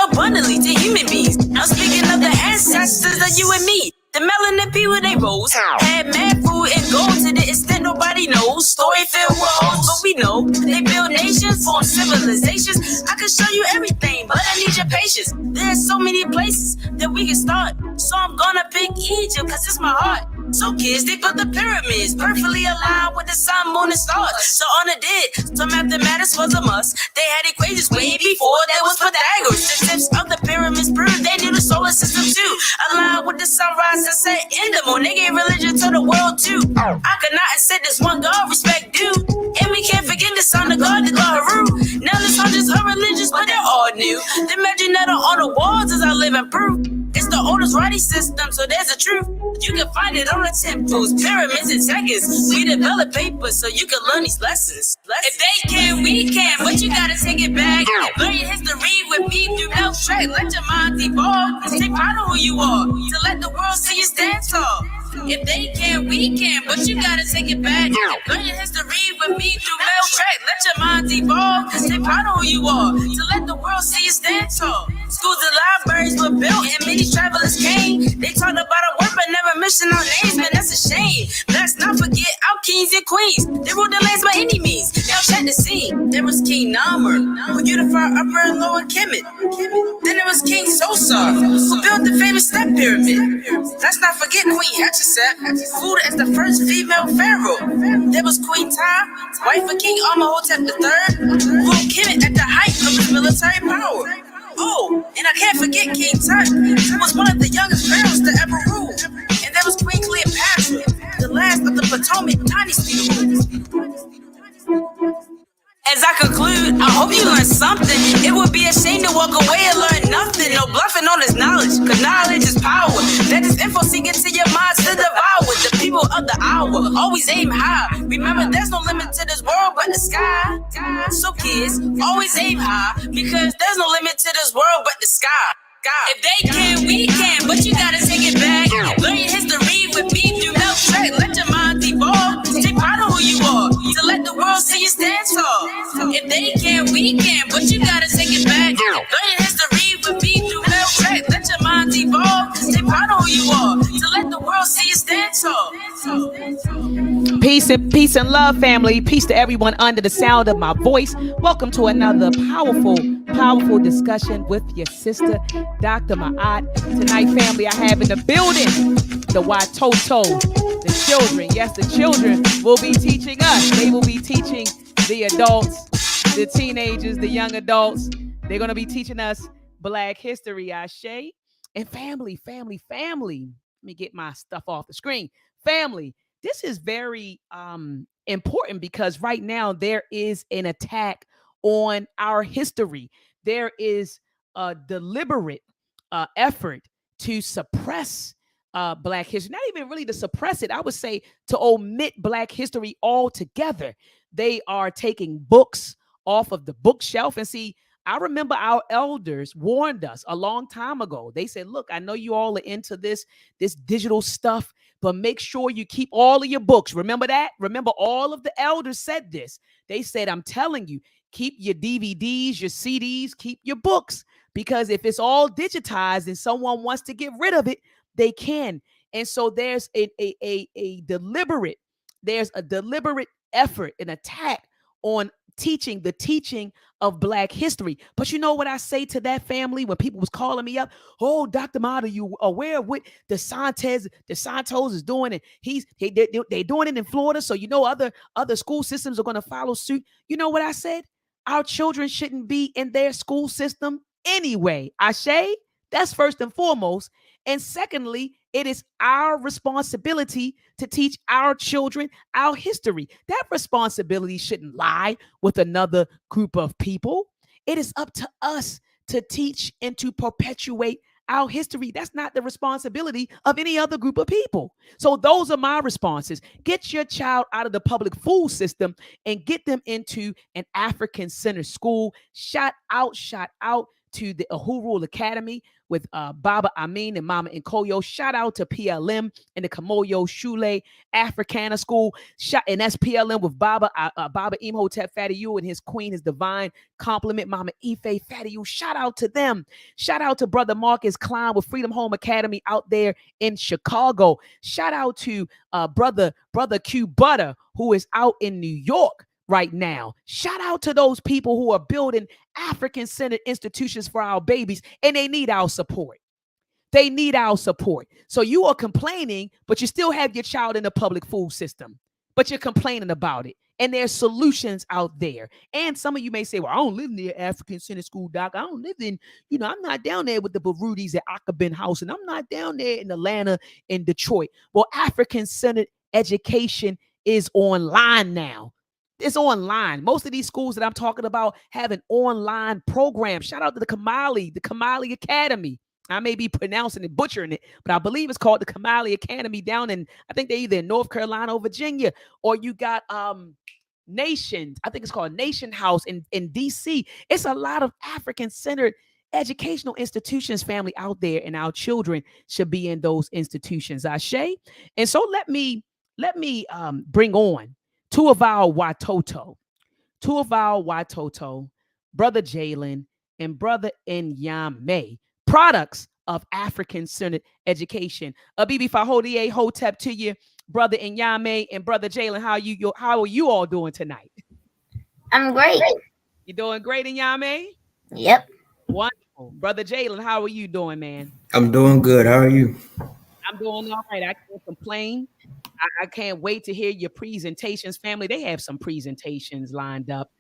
abundantly to human beings. I'm speaking of the ancestors of you and me. The melanin people, they rose, had mad food and gold to the extent nobody knows. Story filled with holes, but we know they build nations, form civilizations. I can show you everything, but I need your patience. There's so many places that we can start, so I'm gonna pick Egypt, cause it's my heart. So kids, they built the pyramids, perfectly aligned with the sun, moon, and stars. So on the dead, so mathematics was a must. They had equations way before there was Pythagoras. The tips of the pyramids proved they knew the solar system too. Aligned with the sunrise and set in the moon. They gave religion to the world too. I could not accept this one God, respect due. And we can't forget the son of God, the God Haru. Now there's hundreds of religions, but they're all new. The magic that on the walls is our living proof. It's the oldest writing system, so there's a truth. You can find it on the temples, pyramids, and seconds. We develop papers so you can learn these lessons. If they can, we can, but you gotta take it back. Learn your history with me through MANHOOD. Let your mind evolve. Take pride on who you are, to let the world see you stand tall. If they can, we can, but you gotta take it back. Learn your history with me through MANHOOD. Let your mind evolve. Take pride on who you are, to let the world see you stand tall. Schools and libraries were built and many travelers came. They talked about our work but never mentioned our names, man, that's a shame. Let's not forget our kings and queens. They ruled the lands by any means. Now check the scene. There was King Nyame, who unified Upper and Lower Kemet. Then there was King Sosar, who built the famous Step Pyramid. Let's not forget Queen Hatshepsut, ruled as the first female pharaoh. There was Queen Tai, wife of King Amenhotep III, ruled Kemet at the height of his military power. Oh, and I can't forget King Tut, who was one of the youngest pharaohs to ever rule. And there was Queen Cleopatra, the last of the Potomac dynasty. As I conclude, I hope you learned something. It would be a shame to walk away and learn nothing. No bluffing on this knowledge, cause knowledge is power. Let this info sink into your minds to devour. The people of the hour always aim high. Remember, there's no limit to this world but the sky. So kids, always aim high, because there's no limit to this world but the sky. If they can, we can, but you gotta take it back. Learn your history with me through MANHOOD. Let your mind evolve. Take pride on who you are, to let the world see you stand tall. If they can, we can, but you gotta take it back. Learn your history with me through MANHOOD. Let your mind evolve. Take pride on who you are, to let the world see you stand tall. Peace and love, family. Peace to everyone under the sound of my voice. Welcome to another powerful discussion with your sister, Dr. Maat. Tonight, family, I have in the building the Watoto, the children. Yes, the children will be teaching us. They will be teaching the adults, the teenagers, the young adults. They're going to be teaching us Black history, Ashe. And family. Let me get my stuff off the screen. Family, this is very important because right now there is an attack on our history. There is a deliberate effort to suppress Black history. Not even really to suppress it. I would say to omit Black history altogether. They are taking books off of the bookshelf. And see, I remember our elders warned us a long time ago. They said, look, I know you all are into this digital stuff, but make sure you keep all of your books. Remember that? Remember, all of the elders said this. They said, I'm telling you, keep your DVDs, your CDs, keep your books, because if it's all digitized and someone wants to get rid of it, they can. And so there's a deliberate effort, an attack on the teaching of Black history. But you know what I say to that, family, when people was calling me up? Oh, Dr. Maat, are you aware of what DeSantos is doing? And they're doing it in Florida, so you know other school systems are going to follow suit. You know what I said? Our children shouldn't be in their school system anyway. Ashe, that's first and foremost. And secondly, it is our responsibility to teach our children our history. That responsibility shouldn't lie with another group of people. It is up to us to teach and to perpetuate our history. That's not the responsibility of any other group of people. So those are my responses. Get your child out of the public school system and get them into an African-centered school. Shout out to the Uhuru Academy with Baba Amin and Mama Nkoyo. Shout out to PLM and the Kamoyo Shule Africana School. And that's PLM with Baba Imhotep Fadiyu and his queen, his divine compliment, Mama Ife Fadiyu. Shout out to them. Shout out to Brother Marcus Klein with Freedom Home Academy out there in Chicago. Shout out to brother Q Butter, who is out in New York right now. Shout out to those people who are building African-centered institutions for our babies, and they need our support. They need our support. So you are complaining, but you still have your child in the public food system, but you're complaining about it. And there's solutions out there. And some of you may say, well, I don't live near African Center School, Doc. I don't live in, I'm not down there with the Barudis at Akabin House, and I'm not down there in Atlanta, in Detroit. Well, African Centered Education is online now. It's online. Most of these schools that I'm talking about have an online program. Shout out to the Kamali Academy. I may be pronouncing it, butchering it, but I believe it's called the Kamali Academy down in, I think they're either in North Carolina or Virginia, or you got Nation. I think it's called Nation House in DC. It's a lot of African-centered educational institutions, family, out there, and our children should be in those institutions. Ashe. And so let me bring on two of our Watoto, Brother Jalen and Brother Nyame, products of African-centered education. Abibi Fahodie Hotep to you, Brother Nyame and Brother Jalen. How are you all doing tonight? I'm great. You doing great, Nyame? Yep. Wonderful. Brother Jalen, how are you doing, man? I'm doing good. How are you? I'm doing all right. I can't complain. I can't wait to hear your presentations, family. They have some presentations lined up.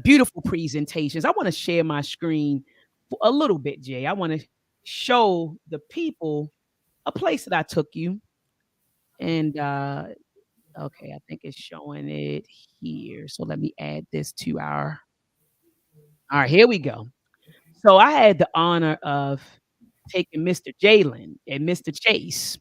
Beautiful presentations. I want to share my screen for a little bit, Jay. I want to show the people a place that I took you. And okay, I think it's showing it here. So let me add this to our. All right, here we go. So I had the honor of taking Mr. Jalen and Mr. Chase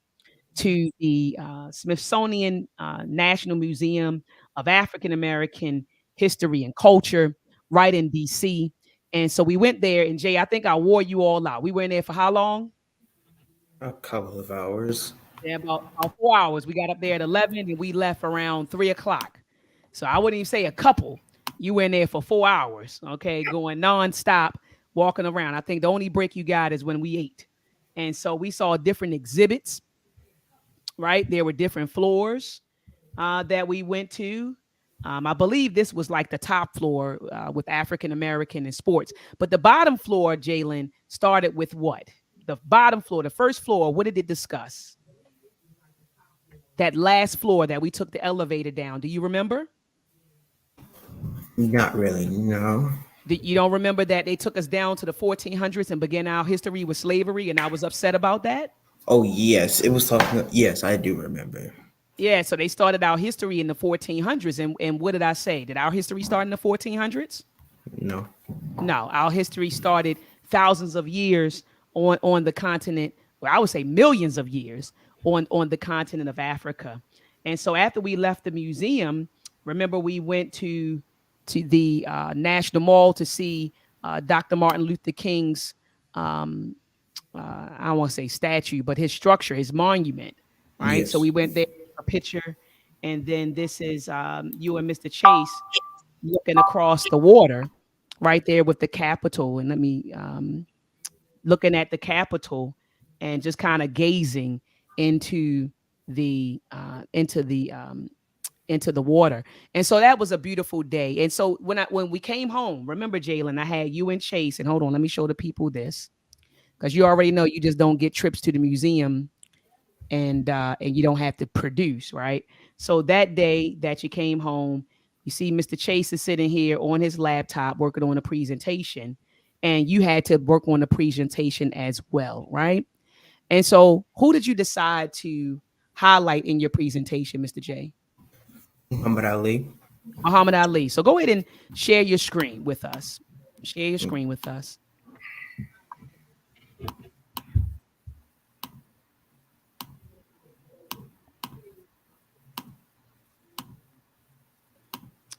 to the Smithsonian National Museum of African American History and Culture right in DC. And so we went there, and Jay, I think I wore you all out. We were in there for how long? A couple of hours. Yeah, about 4 hours. We got up there at 11 and we left around 3 o'clock. So I wouldn't even say a couple. You were in there for 4 hours, okay, going nonstop, walking around. I think the only break you got is when we ate. And so we saw different exhibits, right? There were different floors that we went to. I believe this was like the top floor with African American and sports. But the bottom floor, Jalen, started with what? The bottom floor, the first floor, what did it discuss? That last floor that we took the elevator down. Do you remember? Not really, no. You don't remember that they took us down to the 1400s and began our history with slavery, and I was upset about that? Oh, yes. It was talking. Yes, I do remember. Yeah, so they started our history in the 1400s. And what did I say? Did our history start in the 1400s? No. No, our history started thousands of years on the continent. Well, I would say millions of years on the continent of Africa. And so after we left the museum, remember we went to the National Mall to see Dr. Martin Luther King's, I don't want to say statue, but his structure, his monument, right? Yes. So we went there, a picture, and then this is you and Mr. Chase looking across the water right there with the Capitol. And let me, looking at the Capitol and just kind of gazing into the water. And so that was a beautiful day. And so when we came home, remember, Jalen, I had you and Chase, and hold on, let me show the people this, because you already know you just don't get trips to the museum and you don't have to produce, right? So that day that you came home, you see Mr. Chase is sitting here on his laptop working on a presentation, and you had to work on the presentation as well, right? And so who did you decide to highlight in your presentation, Mr. J? Muhammad Ali. Muhammad Ali. So go ahead and share your screen with us. Share your screen with us.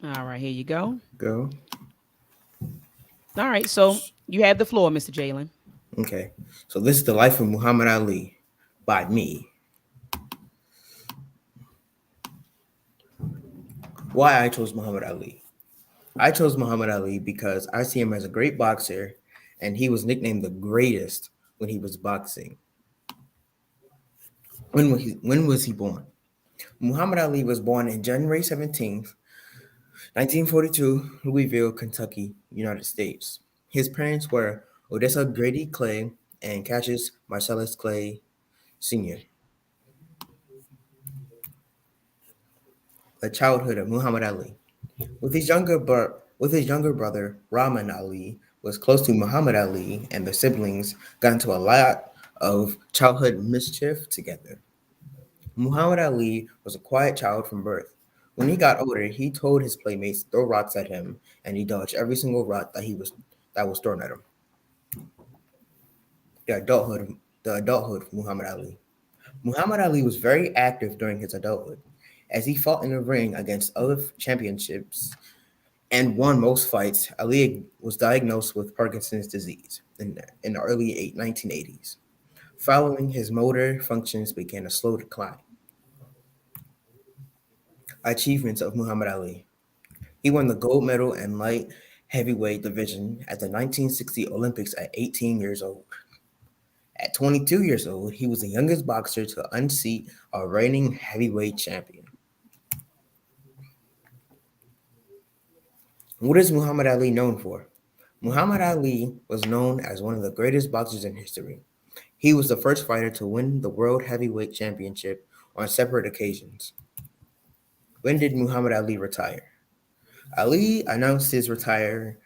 All right, here you go. Go. All right. So you have the floor, Mr. Jalen. Okay. So this is the life of Muhammad Ali by me. Why I chose Muhammad Ali. I chose Muhammad Ali because I see him as a great boxer, and he was nicknamed the greatest when he was boxing. When was he born? Muhammad Ali was born on January 17th, 1942, Louisville, Kentucky, United States. His parents were Odessa Grady Clay and Cassius Marcellus Clay Sr. The childhood of Muhammad Ali. With his younger brother, Rahman Ali, was close to Muhammad Ali, and the siblings got into a lot of childhood mischief together. Muhammad Ali was a quiet child from birth. When he got older, he told his playmates to throw rocks at him, and he dodged every single rock that was thrown at him. The adulthood, the adulthood of Muhammad Ali. Muhammad Ali was very active during his adulthood, as he fought in the ring against other championships and won most fights. Ali was diagnosed with Parkinson's disease in the early 1980s. Following, his motor functions began a slow decline. Achievements of Muhammad Ali. He won the gold medal in light heavyweight division at the 1960 Olympics at 18 years old. At 22 years old, he was the youngest boxer to unseat a reigning heavyweight champion. What is Muhammad Ali known for? Muhammad Ali was known as one of the greatest boxers in history. He was the first fighter to win the World Heavyweight Championship on separate occasions. When did Muhammad Ali retire? Ali announced his retire.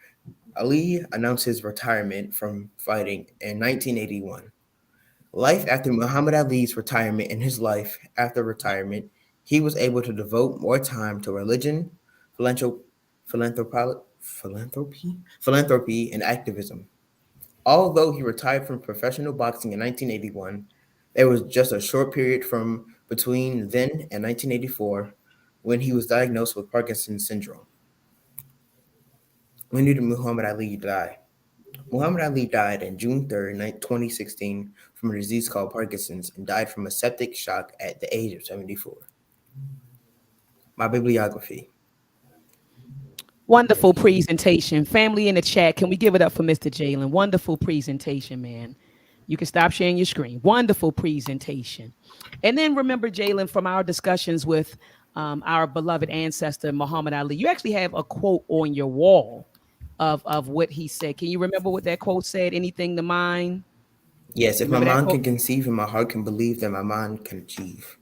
Ali announced his retirement from fighting in 1981. Life after Muhammad Ali's retirement and his life after retirement, he was able to devote more time to religion, philanthrop- philanthropy, and activism. Although he retired from professional boxing in 1981, there was just a short period from between then and 1984 when he was diagnosed with Parkinson's syndrome. When did Muhammad Ali die? Muhammad Ali died on June 3rd, 2016, from a disease called Parkinson's and died from a septic shock at the age of 74. My bibliography. Wonderful presentation. Family in the chat, can we give it up for Mr. Jalen? Wonderful presentation, man. You can stop sharing your screen. Wonderful presentation. And then remember, Jalen, from our discussions with our beloved ancestor, Muhammad Ali, you actually have a quote on your wall of what he said. Can you remember what that quote said? Anything to mind? Yes, You if my remember that mind quote? can conceive and my heart can believe, then my mind can achieve.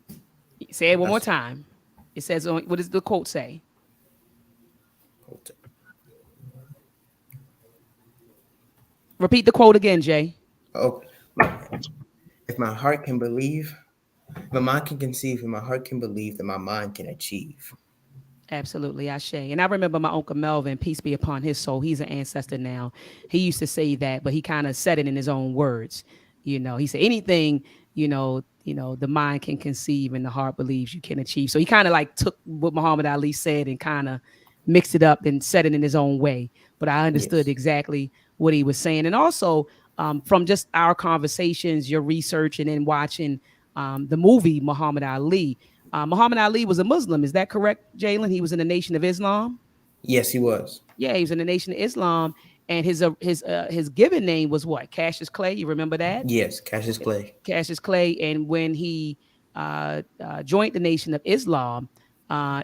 Say it one more That's time. It says, what does the quote say? Repeat the quote again, Jay. Oh, if my heart can believe, my mind can conceive, and my heart can believe, then my mind can achieve. Absolutely, Ashe. And I remember my uncle Melvin, peace be upon his soul. He's an ancestor now. He used to say that, but he kind of said it in his own words. He said anything, the mind can conceive and the heart believes you can achieve. So he kind of like took what Muhammad Ali said and kind of mixed it up and said it in his own way. But I understood Yes. exactly what he was saying. And also from just our conversations, your research, and then watching the movie Muhammad Ali. Muhammad Ali was a Muslim. Is that correct, Jalen? He was in the Nation of Islam. Yes, he was. Yeah, he was in the Nation of Islam, and his given name was what? Cassius Clay. You remember that? Yes, Cassius Clay. Cassius Clay. And when he joined the Nation of Islam,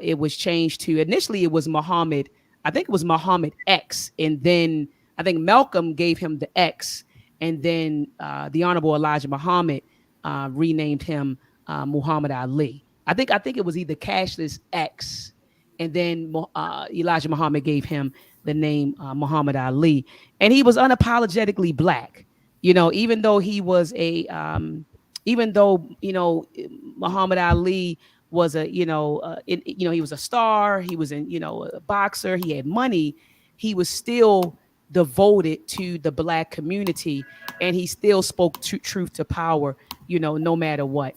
it was changed to, initially it was Muhammad. I think it was Muhammad X, and then I think Malcolm gave him the X, and then the Honorable Elijah Muhammad renamed him Muhammad Ali. I think it was either Cassius X, and then Elijah Muhammad gave him the name Muhammad Ali, and he was unapologetically black. Even though he was even though Muhammad Ali was he was a star. He was a boxer. He had money. He was still devoted to the black community, and he still spoke truth to power. No matter what.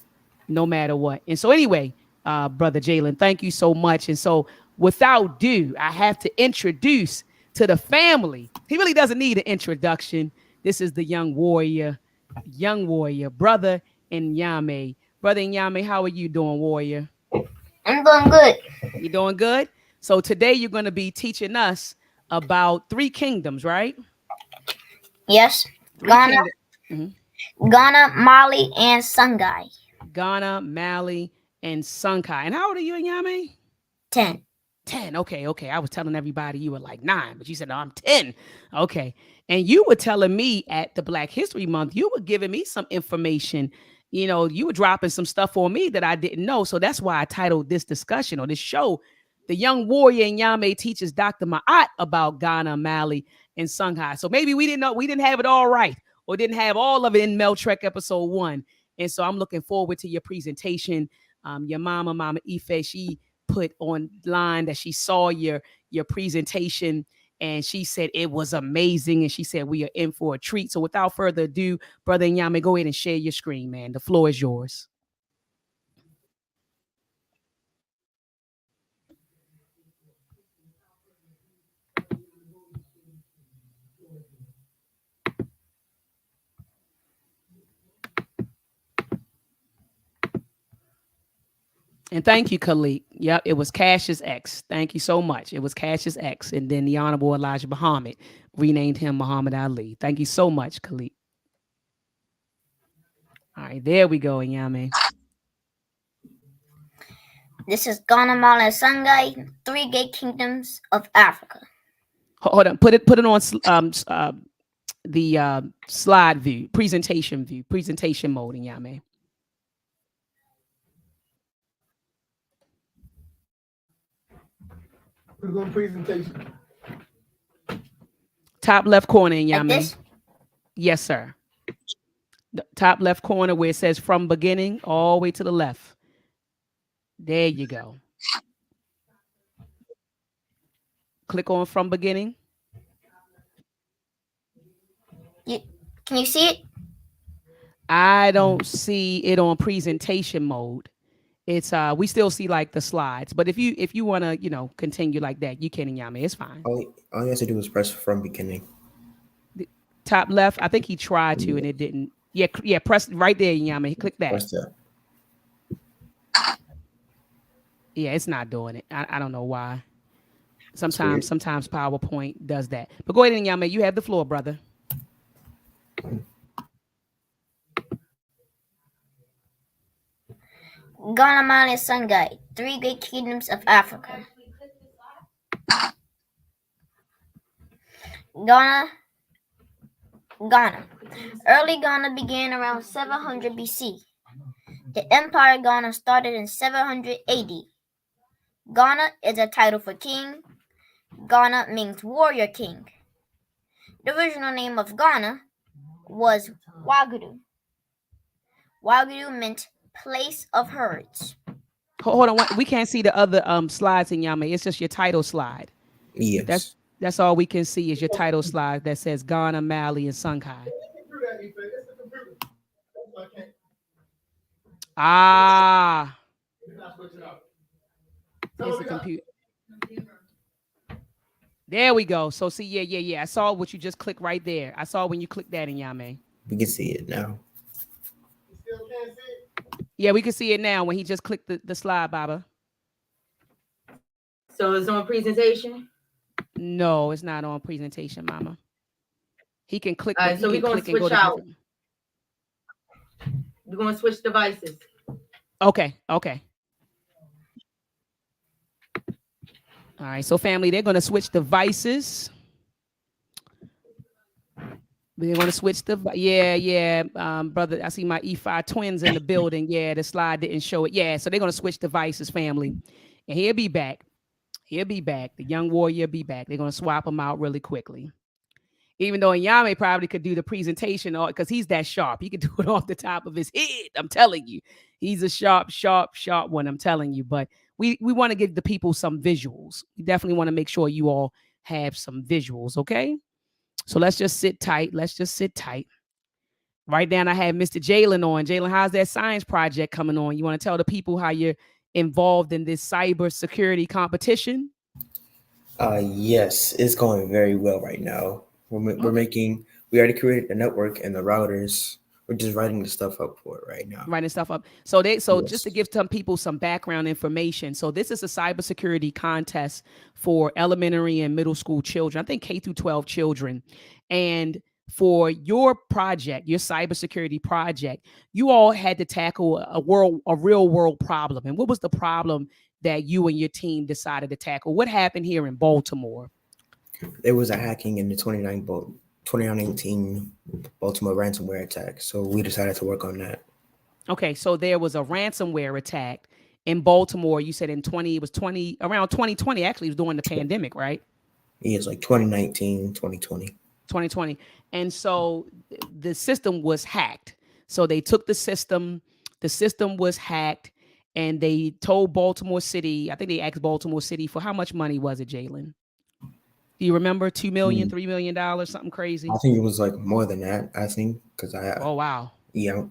No matter what. And so anyway, Brother Jalen, thank you so much. And so without ado, I have to introduce to the family. He really doesn't need an introduction. This is the young warrior, brother Nyame. Brother Nyame, how are you doing, warrior? I'm doing good. You doing good? So today you're going to be teaching us about 3 kingdoms, right? Yes. Ghana, Mali, and Songhai. Ghana, Mali, and Songhai. And how old are you, Nyame? 10. 10. Okay. I was telling everybody you were like 9, but you said, no, I'm 10. Okay. And you were telling me at the Black History Month, you were giving me some information. You know, you were dropping some stuff on me that I didn't know. So that's why I titled this discussion or this show, The Young Warrior Nyame Teaches Dr. Maat about Ghana, Mali, and Songhai. So maybe we didn't have it all right, or didn't have all of it in MELTREK episode 1. And so I'm looking forward to your presentation. Your Mama Ife, she put online that she saw your presentation and she said it was amazing, and she said we are in for a treat. So without further ado, Brother Nyame, go ahead and share your screen, man. The floor is yours. And thank you, Khalid. Yep, it was Cassius X. Thank you so much. It was Cassius X. And then the Honorable Elijah Muhammad renamed him Muhammad Ali. Thank you so much, Khalid. All right, there we go, Nyame. This is Ghana, Mali, and Songhai, 3 great kingdoms of Africa. Hold on, put it on the slide view, presentation mode, Nyame. We're going presentation. Top left corner, Nyame. Like this? Yes, sir. The top left corner where it says from beginning all the way to the left. There you go. Click on from beginning. Can you see it? I don't see it on presentation mode. It's we still see like the slides, but if you want to continue like that, you can, Nyame. It's fine. All you have to do is press from beginning. Top left. I think he tried to and it didn't. Yeah. Press right there, Nyame. Click that. Press that. Yeah, it's not doing it. I don't know why. Sometimes PowerPoint does that. But go ahead, Nyame. You have the floor, brother. Ghana, Mali, and Songhai, 3 great kingdoms of Africa. Ghana. Early Ghana began around 700 BC. The Empire Ghana started in 700 AD. Ghana is a title for king. Ghana means warrior king. The original name of Ghana was Wagadu. Wagadu meant place of herds. Hold on, we can't see the other slides in Nyame. It's just your title slide. Yes. That's all we can see is your title slide that says Ghana, Mali, and Songhai. Ah. It's the computer. There we go. So see, yeah. I saw what you just clicked right there. I saw when you clicked that in Nyame. We can see it now. Yeah, we can see it now when he just clicked the slide, Baba. So it's on presentation? No, it's not on presentation, Mama. He can click. All right, so we're going to switch out. We're going to switch devices. Okay. All right, so family, they're going to switch devices. They're going to switch the, brother, I see my E5 twins in the building. Yeah, the slide didn't show it. Yeah, so they're going to switch devices, family. And he'll be back. The young warrior be back. They're going to swap him out really quickly. Even though Nyame probably could do the presentation because he's that sharp. He could do it off the top of his head. I'm telling you. He's a sharp one, I'm telling you. But we want to give the people some visuals. We definitely want to make sure you all have some visuals, okay? So let's just sit tight. Right now, I have Mr. Jalen on. Jalen, how's that science project coming on? You want to tell the people how you're involved in this cyber security competition? Yes, it's going very well right now. We're Okay. making. We already created the network and the routers. We're just writing the stuff up for it right now. Writing stuff up. So just to Yes. give some people some background information. So this is a cybersecurity contest for elementary and middle school children. I think K through 12 children. And for your project, your cybersecurity project, you all had to tackle a real world problem. And what was the problem that you and your team decided to tackle? What happened here in Baltimore? There was a hacking in the 2019 Baltimore ransomware attack, so we decided to work on that. Okay, so there was a ransomware attack in Baltimore. You said in 20, it was 20, around 2020, actually, it was during the pandemic, right? Yeah, it's like 2019, 2020. 2020. And so the system was hacked. So they took the system was hacked, and they told Baltimore City, I think they asked Baltimore City for how much money was it, Jalen? Do you remember? 2 million, Mm, $3 million, something I crazy? think it was like more than that. I think because Oh, wow. yeah,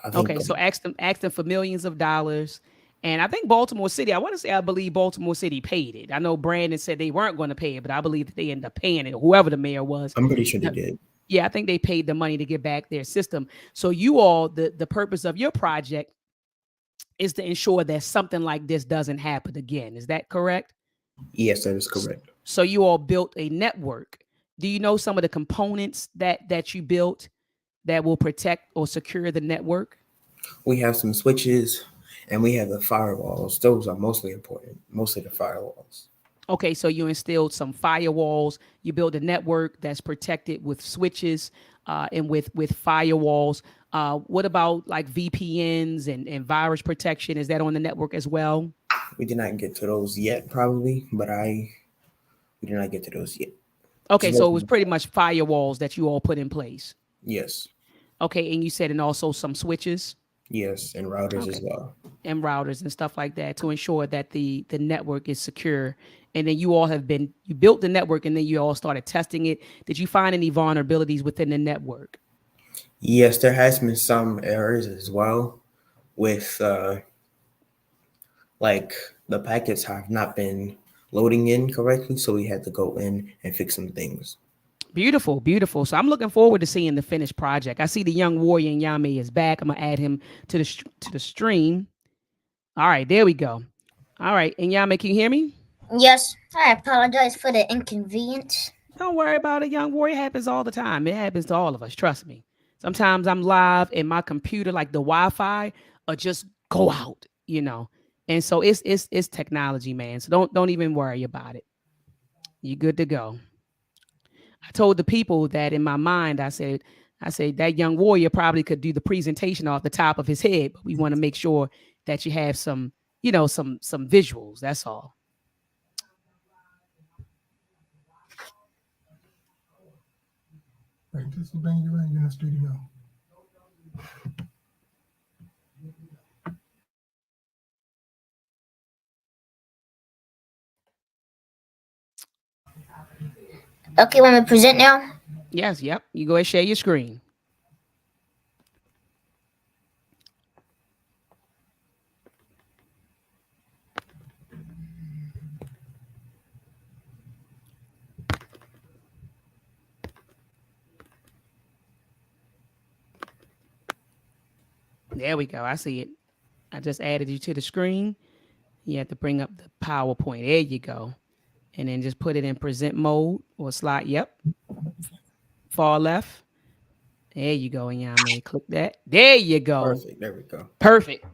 I think Okay, so asked them for millions of dollars. And I think Baltimore City, I want to say I believe Baltimore City paid it. I know Brandon said they weren't going to pay it, but I believe that they ended up paying it, whoever the mayor was. I'm pretty sure they did. Yeah, I think they paid the money to get back their system. So you all, the purpose of your project is to ensure that something like this doesn't happen again. Is that correct? Yes, that is correct. So you all built a network. Do you know some of the components that you built that will protect or secure the network? We have some switches, and we have the firewalls. Those are mostly important. Mostly the firewalls. Okay, so you instilled some firewalls. You build a network that's protected with switches and with firewalls. What about like VPNs and virus protection? Is that on the network as well? We did not get to those yet, probably, but we did not get to those yet. Okay, Just so it working was on pretty that. much firewalls that you all put in place. Yes, Okay, and you said, and also some switches. yes, and routers as Okay, well. and routers and stuff like that to ensure that the network is secure. And then you built the network, and then you all started testing it. Did you find any vulnerabilities within the network? Yes, there has been some errors as well with like the packets have not been loading in correctly, so we had to go in and fix some things. Beautiful, beautiful. So I'm looking forward to seeing the finished project. I see the young warrior Nyame is back. I'm gonna add him to the stream. All right, there we go. All right, and Nyame, can you hear me? Yes, I apologize for the inconvenience. Don't worry about it. Young warrior happens all the time. It happens to all of us. Trust me. Sometimes I'm live and my computer, like the Wi-Fi, or just go out. And so it's technology, man. So don't even worry about it. You good to go. I told the people that in my mind, I said that young warrior probably could do the presentation off the top of his head, but we want to make sure that you have some visuals. That's all. Right, this will bring you in. You're in the studio. Okay, want me to present now? Yes, yep. You go ahead and share your screen. There we go. I see it. I just added you to the screen. You have to bring up the PowerPoint. There you go. And then just put it in present mode or slide. Yep. Far left. There you go. And yeah, I may click that. There you go. Perfect. There we go. Perfect.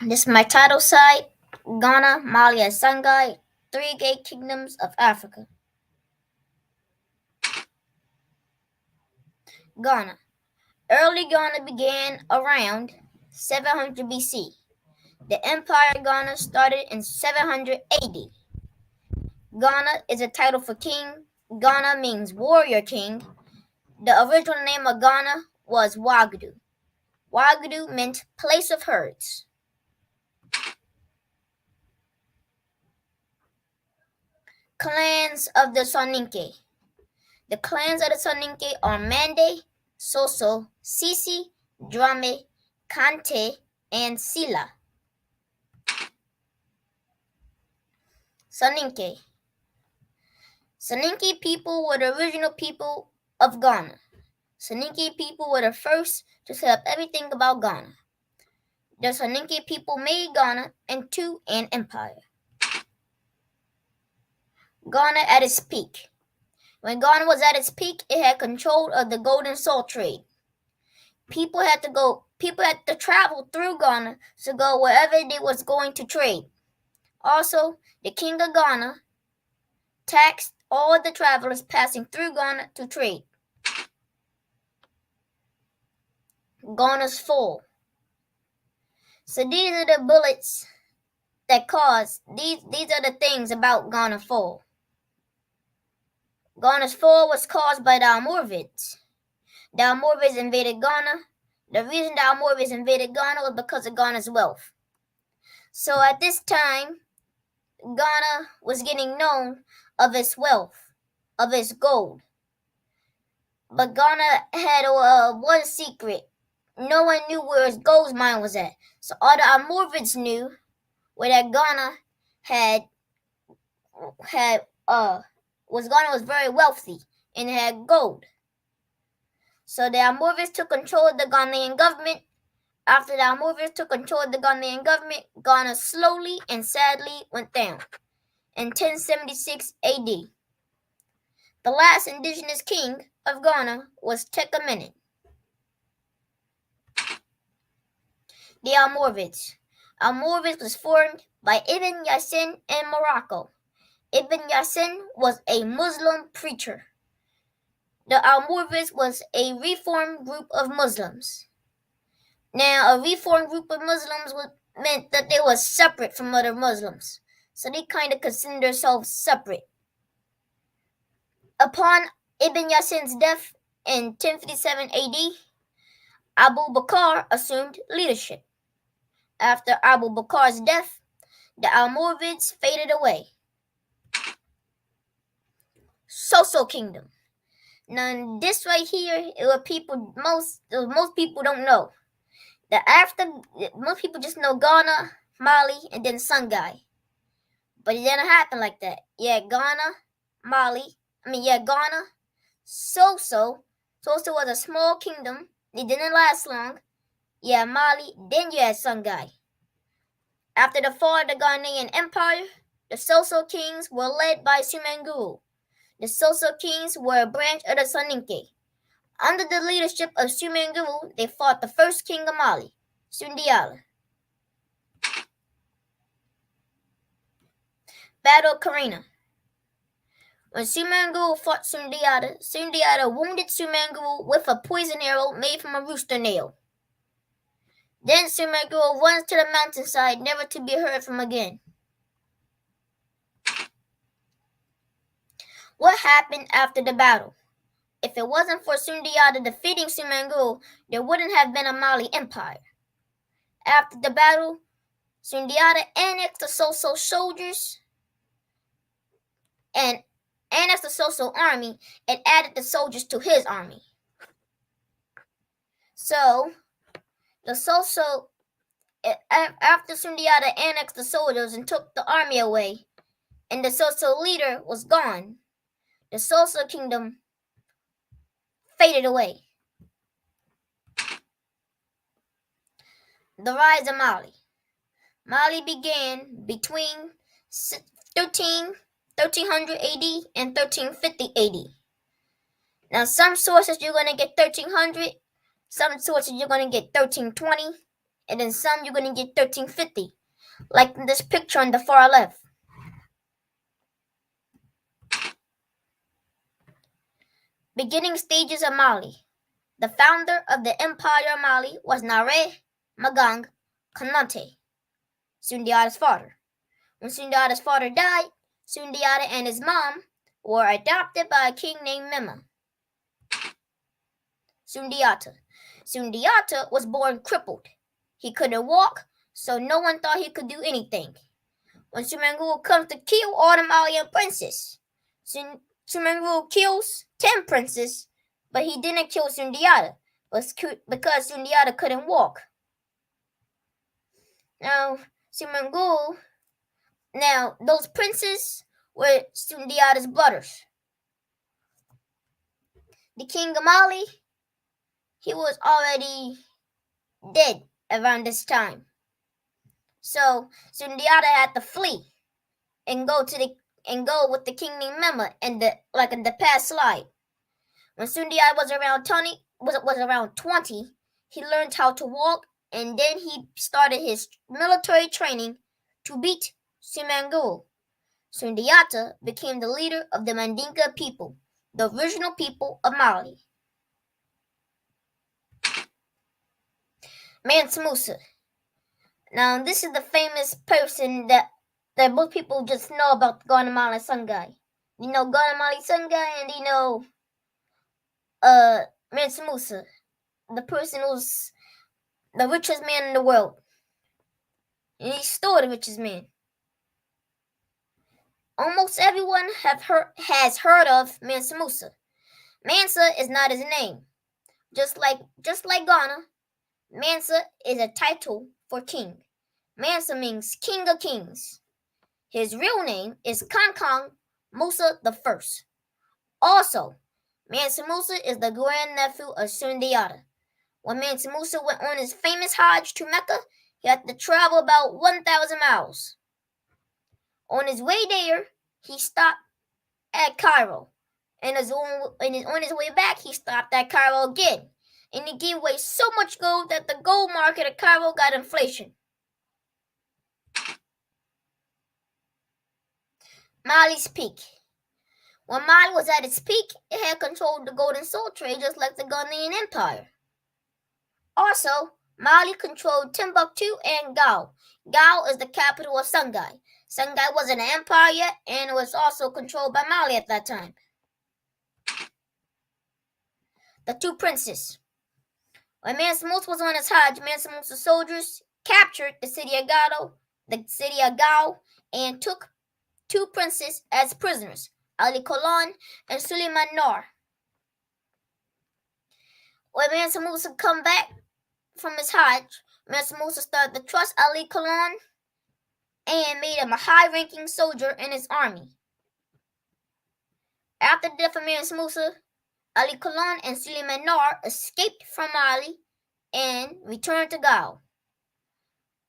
This is my title site: Ghana, Mali, and Songhai, three great kingdoms of Africa. Ghana. Early Ghana began around 700 BC. The Empire Ghana started in 700 AD. Ghana is a title for king. Ghana means warrior king. The original name of Ghana was Wagadu. Wagadu meant place of herds. Clans of the Soninke. The clans of the Soninke are Mande, Soso, Sisi, Drame, Kante, and Sila. Soninke. Soninke people were the original people of Ghana. Soninke people were the first to set up everything about Ghana. The Soninke people made Ghana into an empire. Ghana at its peak. When Ghana was at its peak, it had control of the gold and salt trade. People had to travel through Ghana to go wherever they was going to trade. Also, the king of Ghana taxed all the travelers passing through Ghana to trade. Ghana's fall. So these are the bullets that caused these are the things about Ghana's fall. Ghana's fall was caused by the Almoravids. The Almoravids invaded Ghana. The reason the Almoravids invaded Ghana was because of Ghana's wealth. So at this time, Ghana was getting known of its wealth, of its gold. But Ghana had one secret. No one knew where its gold mine was at. So all the Almoravids knew where that Ghana was very wealthy and had gold. So the Almoravids took control of the Ghanaian government. After the Almoravids took control of the Ghanaian government, Ghana slowly and sadly went down. In 1076 AD, the last indigenous king of Ghana was Tekamenet. The Almoravids. Almoravids was formed by Ibn Yassin in Morocco. Ibn Yassin was a Muslim preacher. The Almoravids was a reformed group of Muslims. Now, a reformed group of Muslims meant that they were separate from other Muslims. So they kind of considered themselves separate. Upon Ibn Yassin's death in 1057 AD, Abu Bakr assumed leadership. After Abu Bakr's death, the Almoravids faded away. Soso Kingdom. Now, this right here is what most people don't know. Most people just know Ghana, Mali, and then Songhai. But it didn't happen like that. Ghana, Soso. Soso was a small kingdom. It didn't last long. Mali, then you had Songhai. After the fall of the Ghanaian Empire, the Soso kings were led by Sumanguru. The Soso kings were a branch of the Soninke. Under the leadership of Sumanguru, they fought the first king of Mali, Sundiata. Battle of Karina. When Sumanguru fought Sundiata, Sundiata wounded Sumanguru with a poison arrow made from a rooster nail. Then Sumanguru runs to the mountainside, never to be heard from again. What happened after the battle? If it wasn't for Sundiata defeating Sumanguru, there wouldn't have been a Mali empire. After the battle, Sundiata annexed the Soso soldiers and annexed the Soso army and added the soldiers to his army. So, the Soso, after Sundiata annexed the soldiers and took the army away, and the Soso leader was gone, the Soso kingdom faded away. The rise of Mali. Mali began between 1300 AD and 1350 AD. Now, some sources you're going to get 1300, some sources you're going to get 1320, and then some you're going to get 1350, like in this picture on the far left. Beginning stages of Mali. The founder of the Empire of Mali was Nare Magang Konate, Sundiata's father. When Sundiata's father died, Sundiata and his mom were adopted by a king named Mema. Sundiata was born crippled. He couldn't walk, so no one thought he could do anything. When Sumanguru comes to kill all the Malian princes, Sumanguru kills 10 princes, but he didn't kill Sundiata because Sundiata couldn't walk. Now, Sumanguru Now, those princes were Sundiata's brothers. The king of Mali, he was already dead around this time. So Sundiata had to flee and go with the king named Mema in the past slide. When Sundiata was around 20, he learned how to walk, and then he started his military training to beat Simangul. Sundiata became the leader of the Mandinka people, the original people of Mali. Mansa Musa. Now, this is the famous person that most people just know about Guatemala Songhai. You know Guatemala Songhai, and you know Mansa Musa, the person who's the richest man in the world. And he's still the richest man. Almost everyone has heard of Mansa Musa. Mansa is not his name. Just like Ghana, Mansa is a title for king. Mansa means king of kings. His real name is Kankang Musa I. Also, Mansa Musa is the grandnephew of Sundiata. When Mansa Musa went on his famous Hajj to Mecca, he had to travel about 1,000 miles. On his way there, he stopped at Cairo. And on his way back, he stopped at Cairo again. And he gave away so much gold that the gold market of Cairo got inflation. Mali's peak. When Mali was at its peak, it had controlled the gold and silk trade just like the Ghanaian Empire. Also, Mali controlled Timbuktu and Gao. Gao is the capital of Songhai. Songhai wasn't an empire yet, and it was also controlled by Mali at that time. The two princes. When Mansa Musa was on his Hajj, Mansa Musa's soldiers captured the city of Gao, and took two princes as prisoners, Ali Kolan and Suleiman Nar. When Mansa Musa come back from his Hajj, Mansa Musa started to trust Ali Kolan and made him a high-ranking soldier in his army. After the death of Mansa Musa, Ali Kolan and Suleiman Nar escaped from Mali and returned to Gao.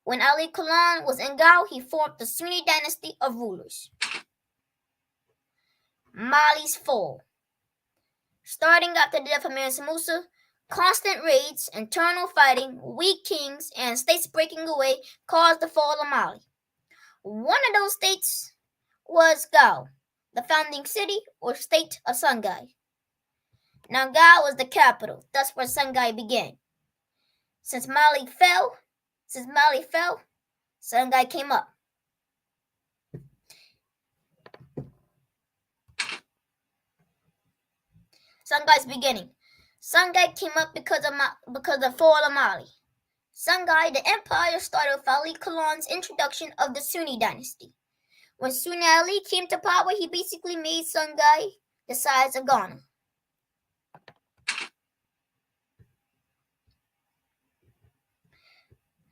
When Ali Kolan was in Gao, he formed the Sunni dynasty of rulers. Mali's fall. Starting after the death of Mansa Musa, constant raids, internal fighting, weak kings, and states breaking away caused the fall of Mali. One of those states was Gao, the founding city or state of Songhai. Now Gao was the capital, thus where Songhai began. Since Mali fell, Songhai came up. Songhai's beginning. Songhai came up because of the fall of Mali. Songhai, the empire, started with Ali Kolan's introduction of the Sunni dynasty. When Sunni Ali came to power, he basically made Songhai the size of Ghana.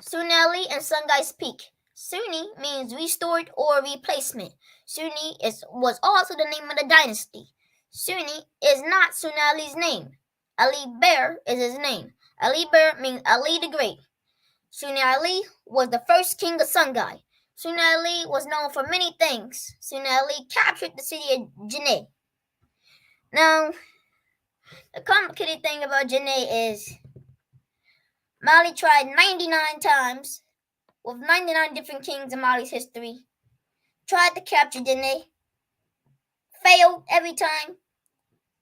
Sunni Ali and Songhai's peak. Sunni means restored or replacement. Sunni was also the name of the dynasty. Sunni is not Sunni Ali's name. Ali Bear is his name. Ali Bear means Ali the Great. Sunni Ali was the first king of Songhai. Sunni Ali was known for many things. Sunni Ali captured the city of Janneh. Now, the complicated thing about Janneh is Mali tried 99 times with 99 different kings in Mali's history. Tried to capture Janneh, failed every time,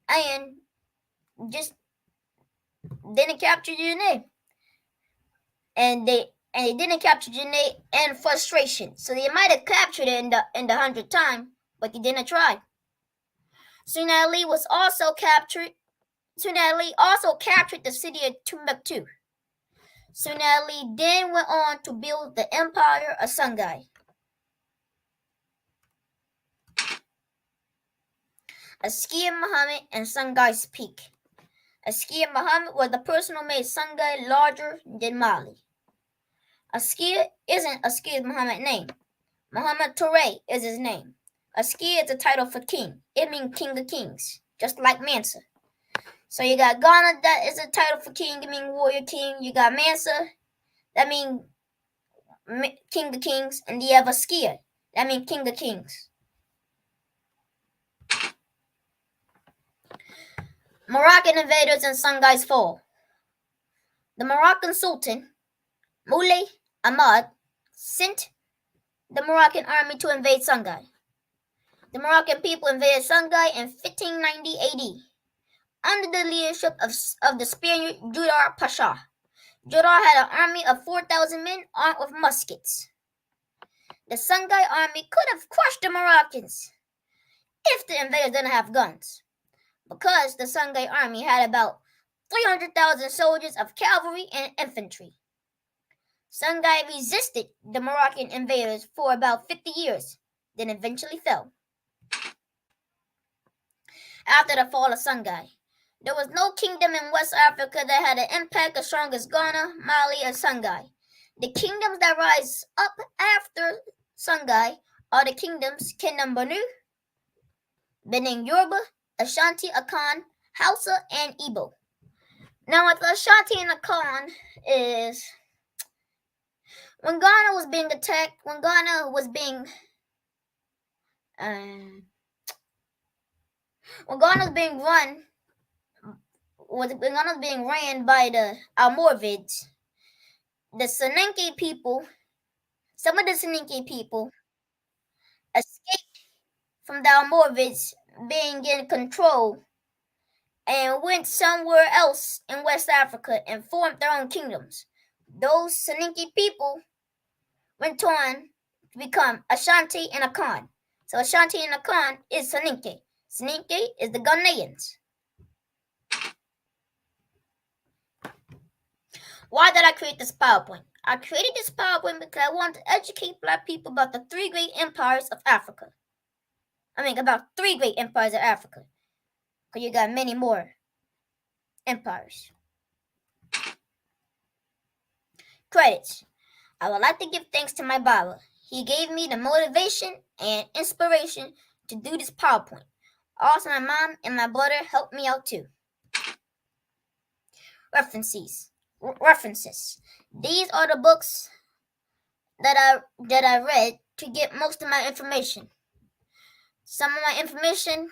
and just didn't capture Janneh. And they didn't capture Janneh in frustration. So they might have captured it in the 100th time, but they didn't try. Sunni Ali also captured the city of Timbuktu. Sunni Ali then went on to build the empire of Songhai. Askia Muhammad and Songhai's peak. Askia Muhammad was the person who made Songhai larger than Mali. Askia isn't Askia Muhammad's name. Muhammad Toure is his name. Askia is a title for king. It means king of kings, just like Mansa. So you got Ghana, that is a title for king, it means warrior king. You got Mansa, that means king of kings. And you have Askia, that means king of kings. Moroccan invaders and Songhai's fall. The Moroccan Sultan, Moulay Ahmad, sent the Moroccan army to invade Songhai. The Moroccan people invaded Songhai in 1590 AD under the leadership of the Spaniard Judar Pasha. Judar had an army of 4,000 men armed with muskets. The Songhai army could have crushed the Moroccans if the invaders didn't have guns, because the Songhai army had about 300,000 soldiers of cavalry and infantry. Songhai resisted the Moroccan invaders for about 50 years, then eventually fell. After the fall of Songhai, there was no kingdom in West Africa that had an impact as strong as Ghana, Mali, and Songhai. The kingdoms that rise up after Songhai are the kingdoms Kingdom Banu, Benin Yoruba, Ashanti, Akan, Hausa, and Igbo. Now, what the Ashanti and Akan is, when Ghana was being attacked, when Ghana was being ran, when Ghana was being ran by the Almoravids, the Soninke people, some of the Soninke people escaped from the Almoravids being in control and went somewhere else in West Africa and formed their own kingdoms. Those Soninke people went on to become Ashanti and Akan. So Ashanti and Akan is Soninke. Soninke is the Ghanaians. Why did I create this PowerPoint? I created this PowerPoint because I want to educate Black people about the three great empires of Africa. About three great empires of Africa. Because you got many more empires. Credits. I would like to give thanks to my Baba. He gave me the motivation and inspiration to do this PowerPoint. Also, my mom and my brother helped me out too. References. These are the books that I read to get most of my information. Some of my information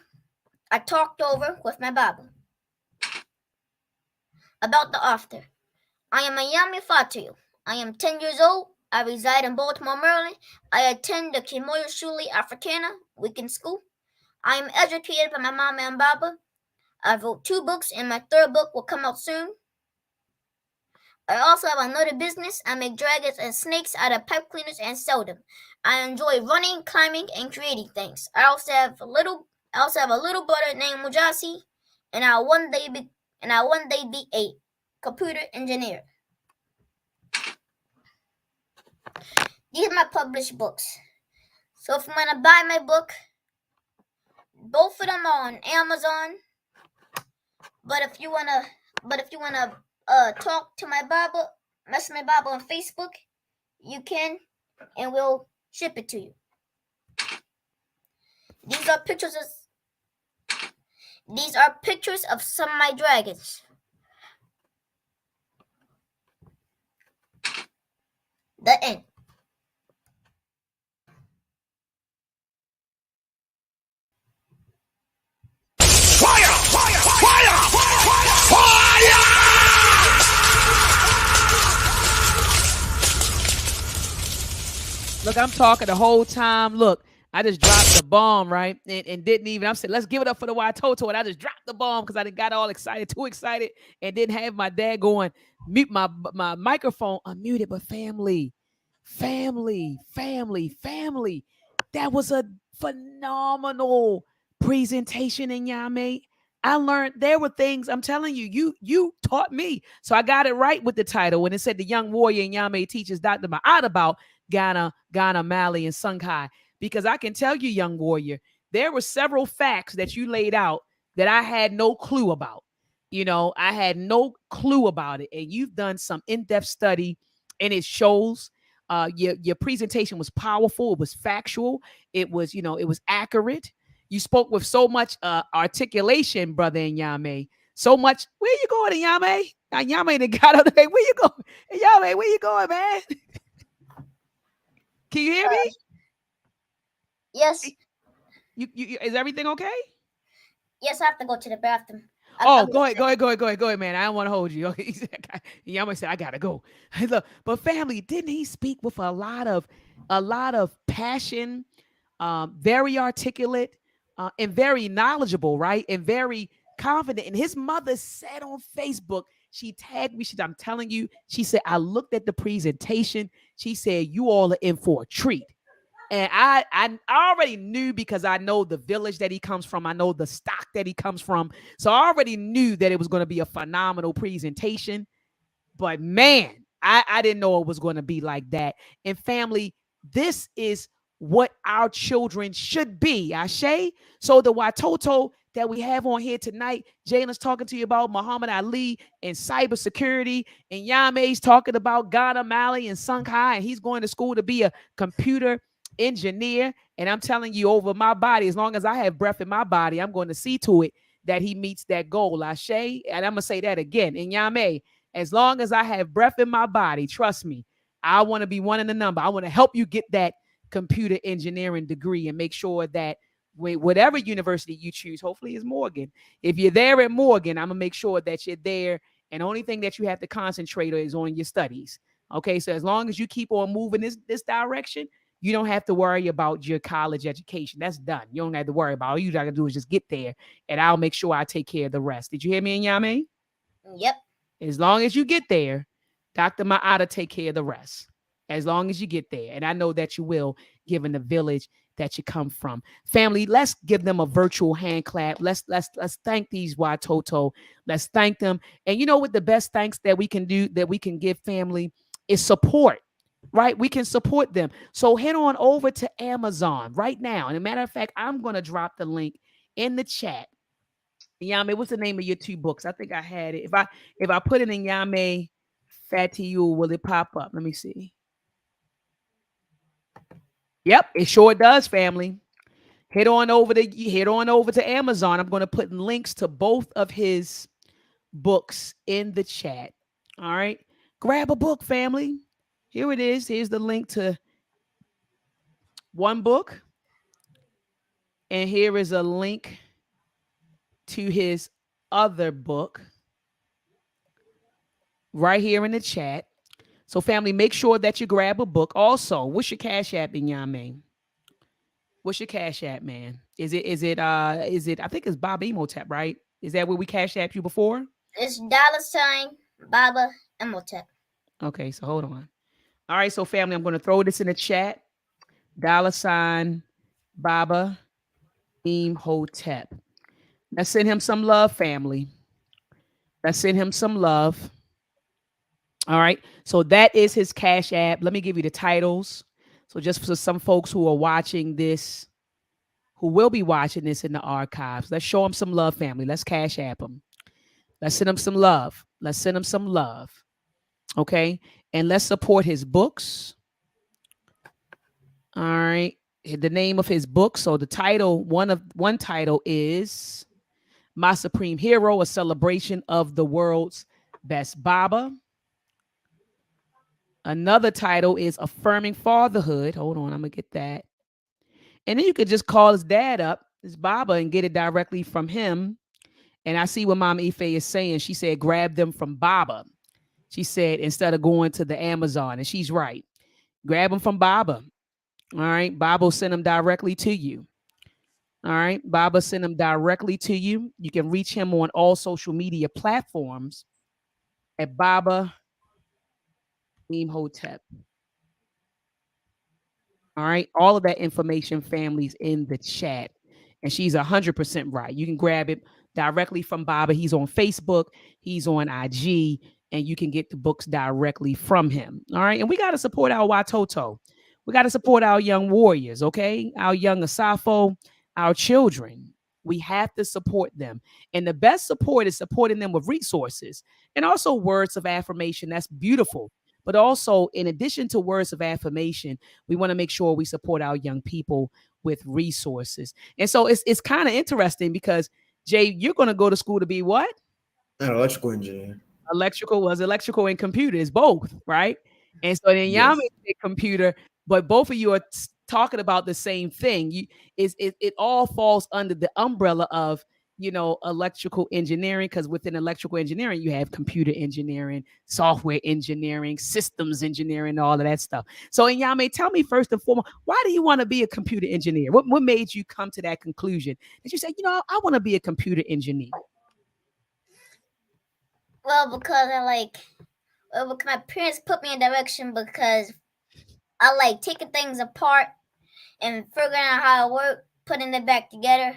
I talked over with my Baba. About the author. I am Nyame Fatu. I am 10 years old. I reside in Baltimore, Maryland. I attend the Kimoyo Shule Africana weekend school. I am educated by my mama and Baba. I wrote 2 books and my 3rd book will come out soon. I also have another business. I make dragons and snakes out of pipe cleaners and sell them. I enjoy running, climbing, and creating things. I also have a little brother named Mujasi, and I'll one day be a computer engineer. These are my published books. So if you want to buy my book, both of them are on Amazon. But if you wanna talk to my Baba, message my Baba on Facebook, you can, and we'll ship it to you. These are pictures of some of my dragons. The end. Look, I'm talking the whole time. Look, I just dropped the bomb, right? And didn't even, I'm saying, let's give it up for the Watoto. And I just dropped the bomb because I got all excited, too excited, and didn't have my dad going, mute my microphone unmuted. But family. That was a phenomenal presentation in Nyame. I learned there were things, I'm telling you, you taught me. So I got it right with the title when it said the young warrior in Nyame teaches Dr. Maat about Ghana, Mali, and Songhai. Because I can tell you, young warrior, there were several facts that you laid out that I had no clue about. I had no clue about it. And you've done some in-depth study, and it shows. Your presentation was powerful. It was factual. It was, it was accurate. You spoke with so much articulation, brother Nyame. So much. Where you going, Nyame? Nyame done got up there. Where you going? Nyame, where you going, man? Can you hear me? Yes. You is everything okay? Yes, I have to go to the bathroom. Go ahead, man. I don't want to hold you. Okay. Nyame said, I gotta go. Look, but family, didn't he speak with a lot of passion, very articulate, and very knowledgeable, right? And very confident. And his mother said on Facebook, she tagged me. I'm telling you, she said, I looked at the presentation. She said, you all are in for a treat. And I already knew, because I know the village that he comes from. I know the stock that he comes from. So I already knew that it was going to be a phenomenal presentation. But man, I didn't know it was going to be like that. And family, this is what our children should be. Ashe. So the Watoto that we have on here tonight, Jalen's talking to you about Muhammad Ali and cybersecurity, and Yame's talking about Ghana, Mali, and Songhai, and he's going to school to be a computer engineer. And I'm telling you, over my body, as long as I have breath in my body, I'm going to see to it that he meets that goal. Ashe. And I'm going to say that again. In Nyame, as long as I have breath in my body, trust me, I want to be one in the number. I want to help you get that computer engineering degree and make sure that whatever university you choose, hopefully it's Morgan. If you're there at Morgan, I'm going to make sure that you're there. And the only thing that you have to concentrate on is on your studies. Okay, so as long as you keep on moving this direction, you don't have to worry about your college education. That's done. You don't have to worry about it. All you got to do is just get there, and I'll make sure I take care of the rest. Did you hear me, Nyame? Yep. As long as you get there, Dr. Maat will take care of the rest. As long as you get there. And I know that you will, given the village that you come from. Family, let's give them a virtual hand clap. Let's thank these Watoto. Let's thank them. And you know what the best thanks that we can do, that we can give family, is support. Right? We can support them. So head on over to Amazon right now. And as a matter of fact, I'm going to drop the link in the chat. Nyame, what's the name of your two books? I think I had it. If I put it in Nyame Fatiyu, will it pop up? Let me see. Yep, it sure does, family. Head on over to Amazon. I'm going to put links to both of his books in the chat. All right. Grab a book, family. Here it is. Here's the link to one book. And here is a link to his other book right here in the chat. So family, make sure that you grab a book. Also, what's your Cash App, in Nyame? What's your Cash App, man? Is it I think it's Bob Emotep, right? Is that where we Cash App you before? It's $Baba Emotep. Okay, so hold on. All right, so family, I'm going to throw this in the chat. $Baba Emotep. Let's send him some love, family. Let's send him some love. All right. So that is his Cash App. Let me give you the titles. So just for some folks who are watching this, who will be watching this in the archives, let's show him some love, family. Let's Cash App him. Let's send him some love. Let's send him some love. Okay. And let's support his books. All right. The name of his book. So the title, one title is My Supreme Hero, a celebration of the world's best Baba. Another title is Affirming Fatherhood. Hold on, I'm going to get that. And then you could just call his dad up, his Baba, and get it directly from him. And I see what Mama Ife is saying. She said, grab them from Baba. She said, instead of going to the Amazon. And she's right. Grab them from Baba. All right. Baba will send them directly to you. All right. Baba send them directly to you. You can reach him on all social media platforms at Baba Emotep. All right. All of that information, families, in the chat. And she's 100% right. You can grab it directly from Baba. He's on Facebook. He's on IG. And you can get the books directly from him. All right. And we got to support our Watoto. We got to support our young warriors. Okay. Our young Asafo, our children. We have to support them. And the best support is supporting them with resources and also words of affirmation. That's beautiful. but also in addition to words of affirmation, we want to make sure we support our young people with resources. And so it's kind of interesting because Jay, you're going to go to school to be what? An electrical engineer. Electrical and computers, both, right? And so then Nyame Yes. said computer, but both of you are talking about the same thing. It all falls under the umbrella of electrical engineering, because within electrical engineering you have computer engineering, software engineering, systems engineering, all of that stuff. So Nyame, tell me first and foremost, why do you want to be a computer engineer? What made you come to that conclusion that you said, I want to be a computer engineer? Well, because because my parents put me in direction because I like taking things apart and figuring out how it works, putting it back together.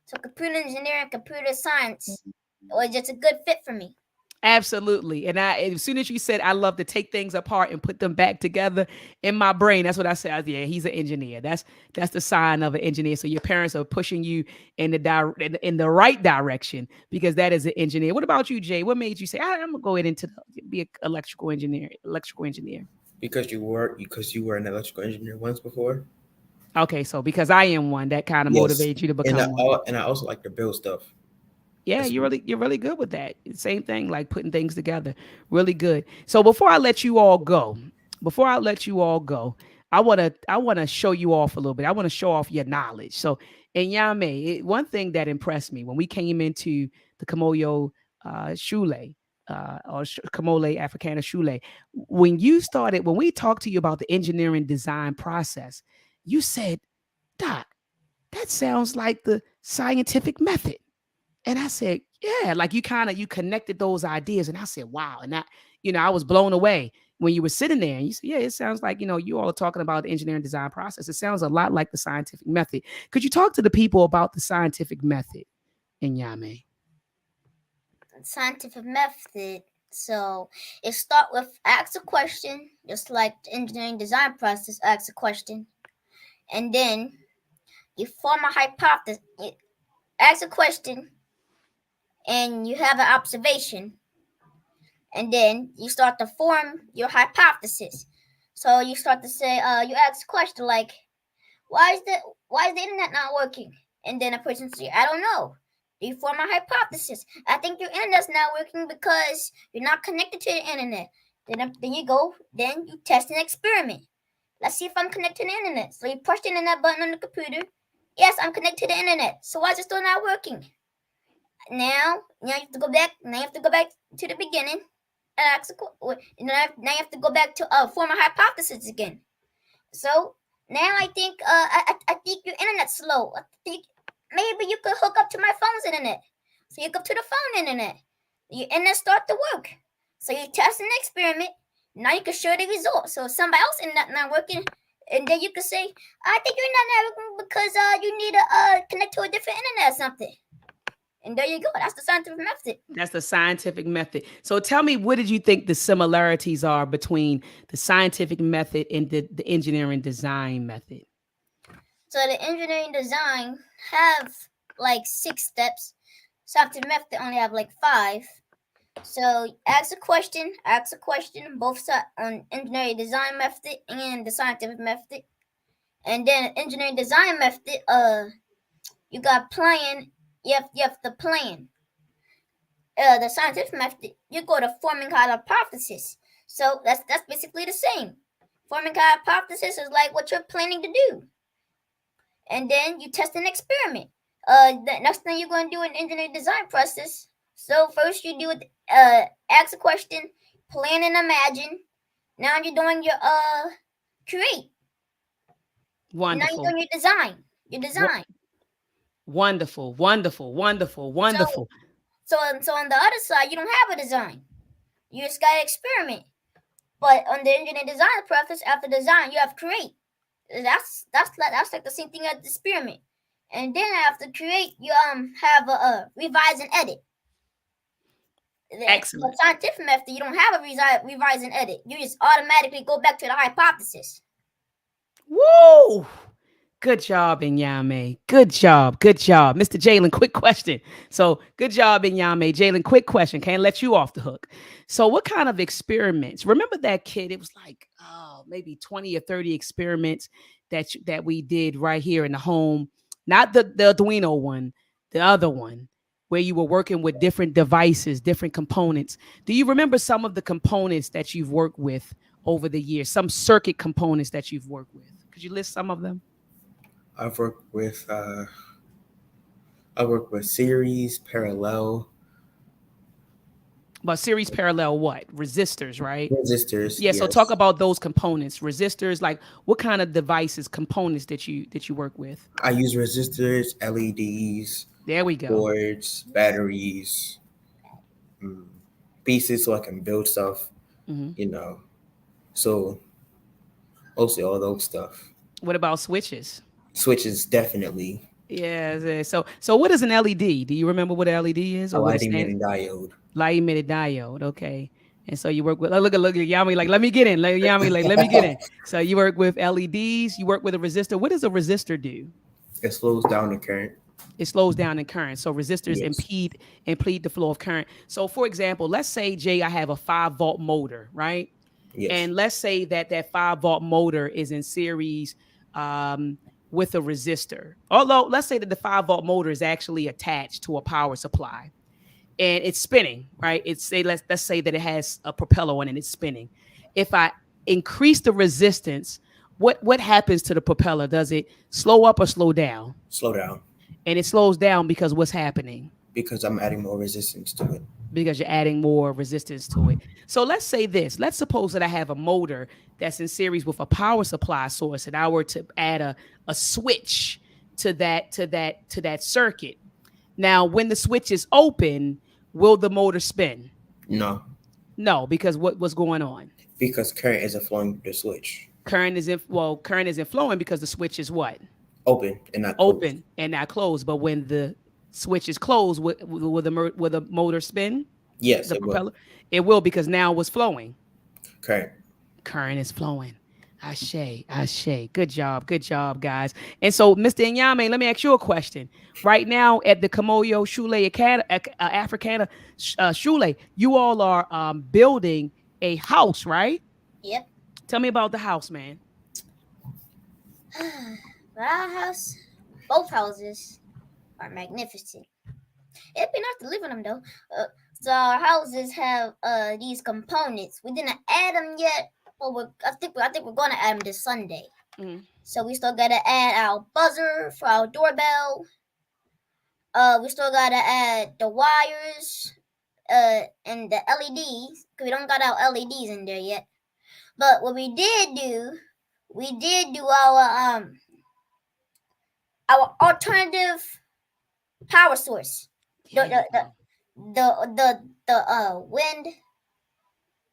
So computer engineering, computer science was just a good fit for me. Absolutely. And as soon as you said I love to take things apart and put them back together, in my brain, that's what I said. Yeah, he's an engineer. That's the sign of an engineer. So your parents are pushing you in the right direction, because that is an engineer. What about you, Jay? What made you say I'm gonna go into be an electrical engineer? Because you were an electrical engineer once before. Okay, so because I am one, that kind of Yes. motivates you to become one. And I also like to build stuff. Yeah, you're really good with that. Same thing, like putting things together. Really good. So before I let you all go, I wanna show you off a little bit. I want to show off your knowledge. So in Nyame, one thing that impressed me when we came into the Kamoyo Shule, or Kamole Africana Shule, when we talked to you about the engineering design process, you said, Doc, that sounds like the scientific method. And I said, yeah, like you connected those ideas. And I said, wow. And I was blown away when you were sitting there and you said, yeah, it sounds like, you all are talking about the engineering design process. It sounds a lot like the scientific method. Could you talk to the people about the scientific method in Nyame? Scientific method. So it start with ask a question, just like the engineering design process, ask a question. And then you form a hypothesis. You ask a question and you have an observation, and then you start to form your hypothesis. So you start to say, you ask a question like, why is the internet not working? And then a person says, I don't know. You form a hypothesis. I think your internet's not working because you're not connected to the internet. Then you test an experiment. Let's see if I'm connected to the internet. So you push the internet button on the computer. Yes, I'm connected to the internet. So why is it still not working? Now you have to go back. Now you have to go back to the beginning and ask. Now you have to go back to form a hypothesis again. So now I think I think your internet's slow. I think maybe you could hook up to my phone's internet. So you hook up to the phone internet. Your internet start to work. So you test an experiment. Now you can show the results. So if somebody else internet not working, and then you can say, I think your internet not working because you need to connect to a different internet or something. And there you go. That's the scientific method. That's the scientific method. So tell me, what did you think the similarities are between the scientific method and the engineering design method? So the engineering design have like 6 steps. Scientific method only have like 5. So ask a question, both sides on engineering design method and the scientific method. And then engineering design method, you got plan. You have the plan. The scientific method, you go to forming hypothesis. So that's basically the same. Forming hypothesis is like what you're planning to do, and then you test an experiment. The next thing you're going to do in engineering design process. So first you do it. Ask a question, plan and imagine. Now you're doing your create. Wonderful. Now you're doing your design. Wonderful. So on the other side, you don't have a design. You just got to experiment. But on the engineering design process, after design, you have create. That's like the same thing as the experiment. And then after create, you have a revise and edit. Excellent. The scientific method, you don't have a revise and edit. You just automatically go back to the hypothesis. Woo! Good job, Nyame. Good job. Good job. Mr. Jalen, quick question. So, good job, Nyame. Jalen, quick question. Can't let you off the hook. So, what kind of experiments? Remember that kid? It was like, oh, maybe 20 or 30 experiments that we did right here in the home. Not the Arduino one, the other one, where you were working with different devices, different components. Do you remember some of the components that you've worked with over the years? Some circuit components that you've worked with? Could you list some of them? I've worked with series, parallel, But series parallel what? Resistors, right? resistors. Yeah, so talk Yes, about those components. Resistors, like what kind of devices, components that you work with? I use resistors, LEDs, There we go. boards, batteries, mm, pieces so I can build stuff. Hmm. You know, so mostly all those stuff. What about switches? Switches definitely. Yeah. So what is an LED? Do you remember what an LED is A or what it light stands? emitting diode. Light emitted diode. Okay. And so you work with look at Yami like let me get in. Like Yami like let me get in. So you work with LEDs. You work with a resistor. What does a resistor do? It slows down the current. It slows down in current. So resistors Yes. impede the flow of current. So for example, let's say Jay, I have a 5-volt motor, right? Yes. And let's say that 5-volt motor is in series um, with a resistor. Although let's say that the 5-volt motor is actually attached to a power supply and it's spinning, right? Let's say that it has a propeller on it and it's spinning. If I increase the resistance, what happens to the propeller? Does it slow up or slow down? Slow down And it slows down because what's happening? because I'm adding more resistance to it. Because you're adding more resistance to it. So let's say this. Let's suppose that I have a motor that's in series with a power supply source, and I were to add a switch to that circuit. Now, when the switch is open, will the motor spin? No, No, because what's going on? because current isn't flowing through the switch. Current isn't flowing because the switch is what? Open and not closed. Open and not closed. But when the switch is closed, will the motor spin? Yes, The it propeller? will. It will because now what's flowing? Current. Current is flowing. Ashe. Good job, guys. And so, Mr. Nyame, let me ask you a question. Right now at the Kamoyo Shule Africana Shule, you all are building a house, right? Yep. Tell me about the house, man. Our house, both houses are magnificent. It'd be nice to live in them though. So our houses have these components. We didn't add them yet, but I think we're gonna add them this Sunday. Mhm. So we still gotta add our buzzer for our doorbell. We still gotta add the wires, and the LEDs. Cause we don't got our LEDs in there yet. But what we did do our alternative power source. There you go. The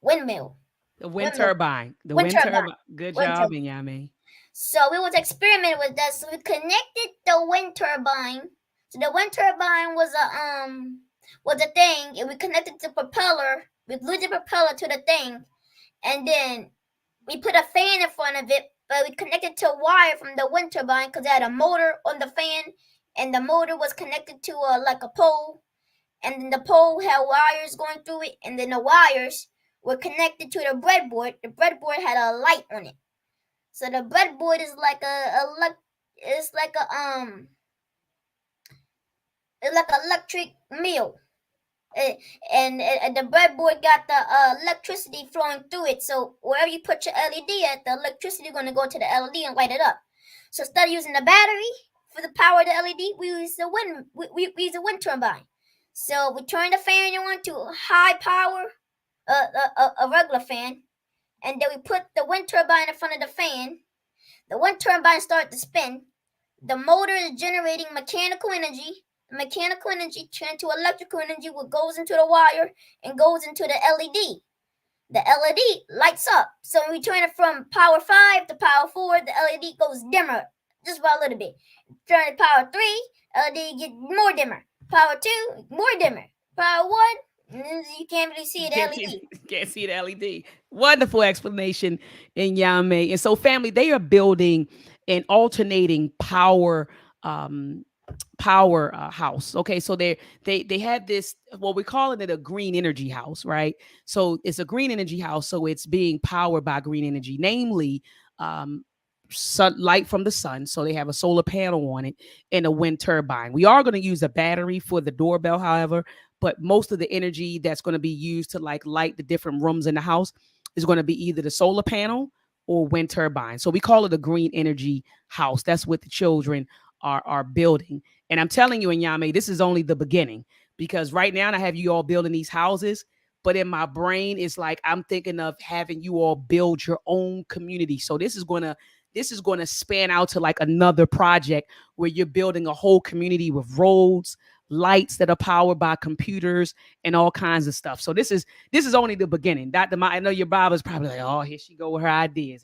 windmill. The wind Windmill. turbine. The Wind wind turbine. turbine. Good Wind job, turbine. Nyame. So we was experimenting with that. So we connected the wind turbine. So the wind turbine was a thing, and we connected the propeller. We glued the propeller to the thing, and then we put a fan in front of it. But we connected to a wire from the wind turbine because it had a motor on the fan, and the motor was connected to like a pole, and then the pole had wires going through it, and then the wires were connected to the breadboard. The breadboard had a light on it. So the breadboard is like it's like a electric mill. And the breadboard got the electricity flowing through it. So wherever you put your LED at, the electricity is going to go to the LED and light it up. So instead of using the battery for the power of the LED, we use the wind. We use a wind turbine. So we turn the fan on to high power, a regular fan, and then we put the wind turbine in front of the fan. The wind turbine starts to spin. The motor is generating mechanical energy. The mechanical energy turns to electrical energy, which goes into the wire and goes into the LED. The LED lights up. So when we turn it from power 5 to power 4, the LED goes dimmer just by a little bit. Turn it to power 3, LED gets more dimmer. Power 2, more dimmer. Power 1, You can't really see You the can't LED. see, can't see the LED. Wonderful explanation in Nyame. And so, family, they are building an alternating um, power house. Okay, so they have this. Well, we're calling it a green energy house, right? So it's a green energy house. So it's being powered by green energy, namely um, light from the sun. So they have a solar panel on it and a wind turbine. We are going to use a battery for the doorbell, however, but most of the energy that's going to be used to like light the different rooms in the house is going to be either the solar panel or wind turbine. So we call it a green energy house. That's what the children are building. And I'm telling you, Nyame, this is only the beginning, because right now I have you all building these houses, but in my brain, it's like I'm thinking of having you all build your own community. So this is going to span out to like another project where you're building a whole community with roads, lights that are powered by computers, and all kinds of stuff. So this is only the beginning. Dr. Ma, I know your Bob's probably like, oh, here she go with her ideas.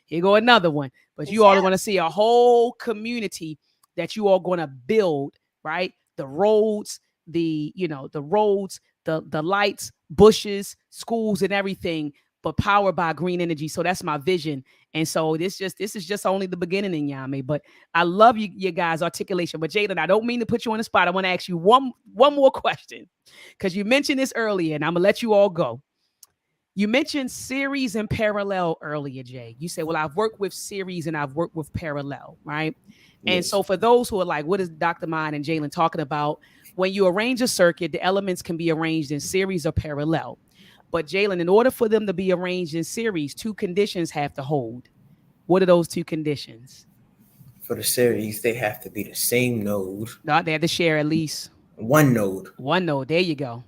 Here go another one. But you all are going to see a whole community that you are going to build, right? The roads, the lights, bushes, schools, and everything, but powered by green energy. So that's my vision. And so this is just only the beginning in Nyame. But I love you guys' articulation. But Jalen, I don't mean to put you on the spot. I want to ask you one more question, because you mentioned this earlier, and I'm gonna let you all go. You mentioned series and parallel earlier, Jay. You said, well, I've worked with series and I've worked with parallel, right? And Yes. so for those who are like, what is Dr. Maat and Jalen talking about? When you arrange a circuit, the elements can be arranged in series or parallel. But Jalen, in order for them to be arranged in series, two conditions have to hold. What are those two conditions? For the series, they have to be the same node, No, they have to share at least one node, one node. There you go.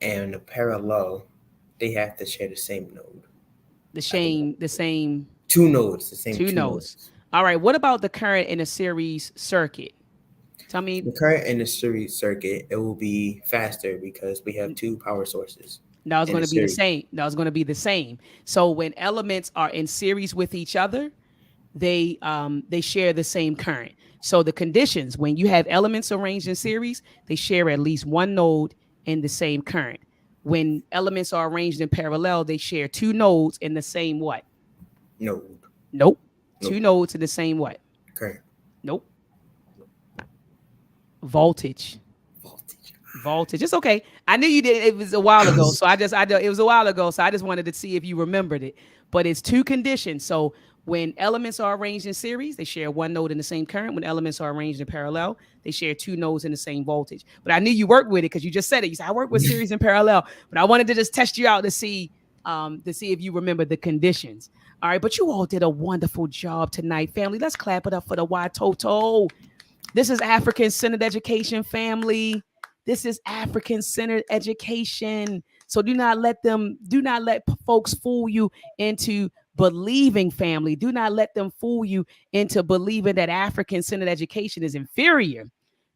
and the parallel, they have to share the same node. The same Two nodes, the same two two nodes. nodes. All right. What about the current in a series circuit? Tell me. The current in the series circuit, it will be faster because we have two power sources No, it's in going the to be the series. same. No, it's going to be the same. So when elements are in series with each other, they share the same current. So the conditions, when you have elements arranged in series, they share at least one node in the same current. When elements are arranged in parallel, they share two nodes in the same what? Node. Nope. Two Nope. nodes in the same what? Current. Nope. Voltage. Voltage. Voltage. It's okay. I knew you did. It was a while ago, so it was a while ago, so I just wanted to see if you remembered it. But it's two conditions. So when elements are arranged in series, they share one node in the same current. When elements are arranged in parallel, they share two nodes in the same voltage. But I knew you worked with it because you just said it. You said I work with series and parallel, but I wanted to just test you out to see if you remember the conditions. All right, but you all did a wonderful job tonight, family. Let's clap it up for the Watoto. This is African Centered Education, family. This is African Centered Education. So do not let folks fool you into believing, family. Do not let them fool you into believing that African Centered Education is inferior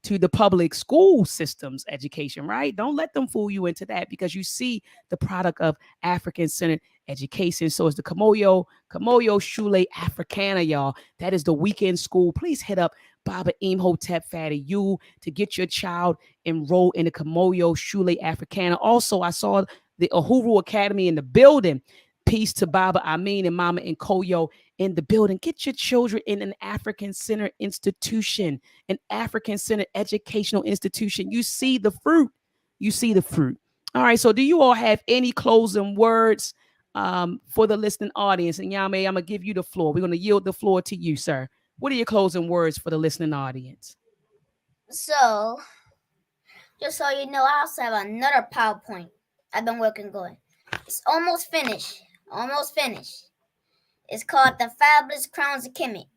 to the public school system's education, right? Don't let them fool you into that, because you see the product of African Centered Education. So it's the Kamoyo Shule Africana, y'all. That is the weekend school. Please hit up Baba Imhotep Fatty you to get your child enrolled in the Kamoyo Shule Africana. Also, I saw the Uhuru Academy in the building. Peace to Baba Amin and Mama and Koyo in the building. Get your children in an African Centered institution, an African Centered educational institution. You see the fruit. You see the fruit. All right. So, do you all have any closing words for the listening audience? And Nyame, I'm going to give you the floor. We're going to yield the floor to you, sir. What are your closing words for the listening audience? So, just so you know, I also have another PowerPoint I've been working on. It's almost finished. Almost finished. It's called The Fabulous Crowns of Kemet.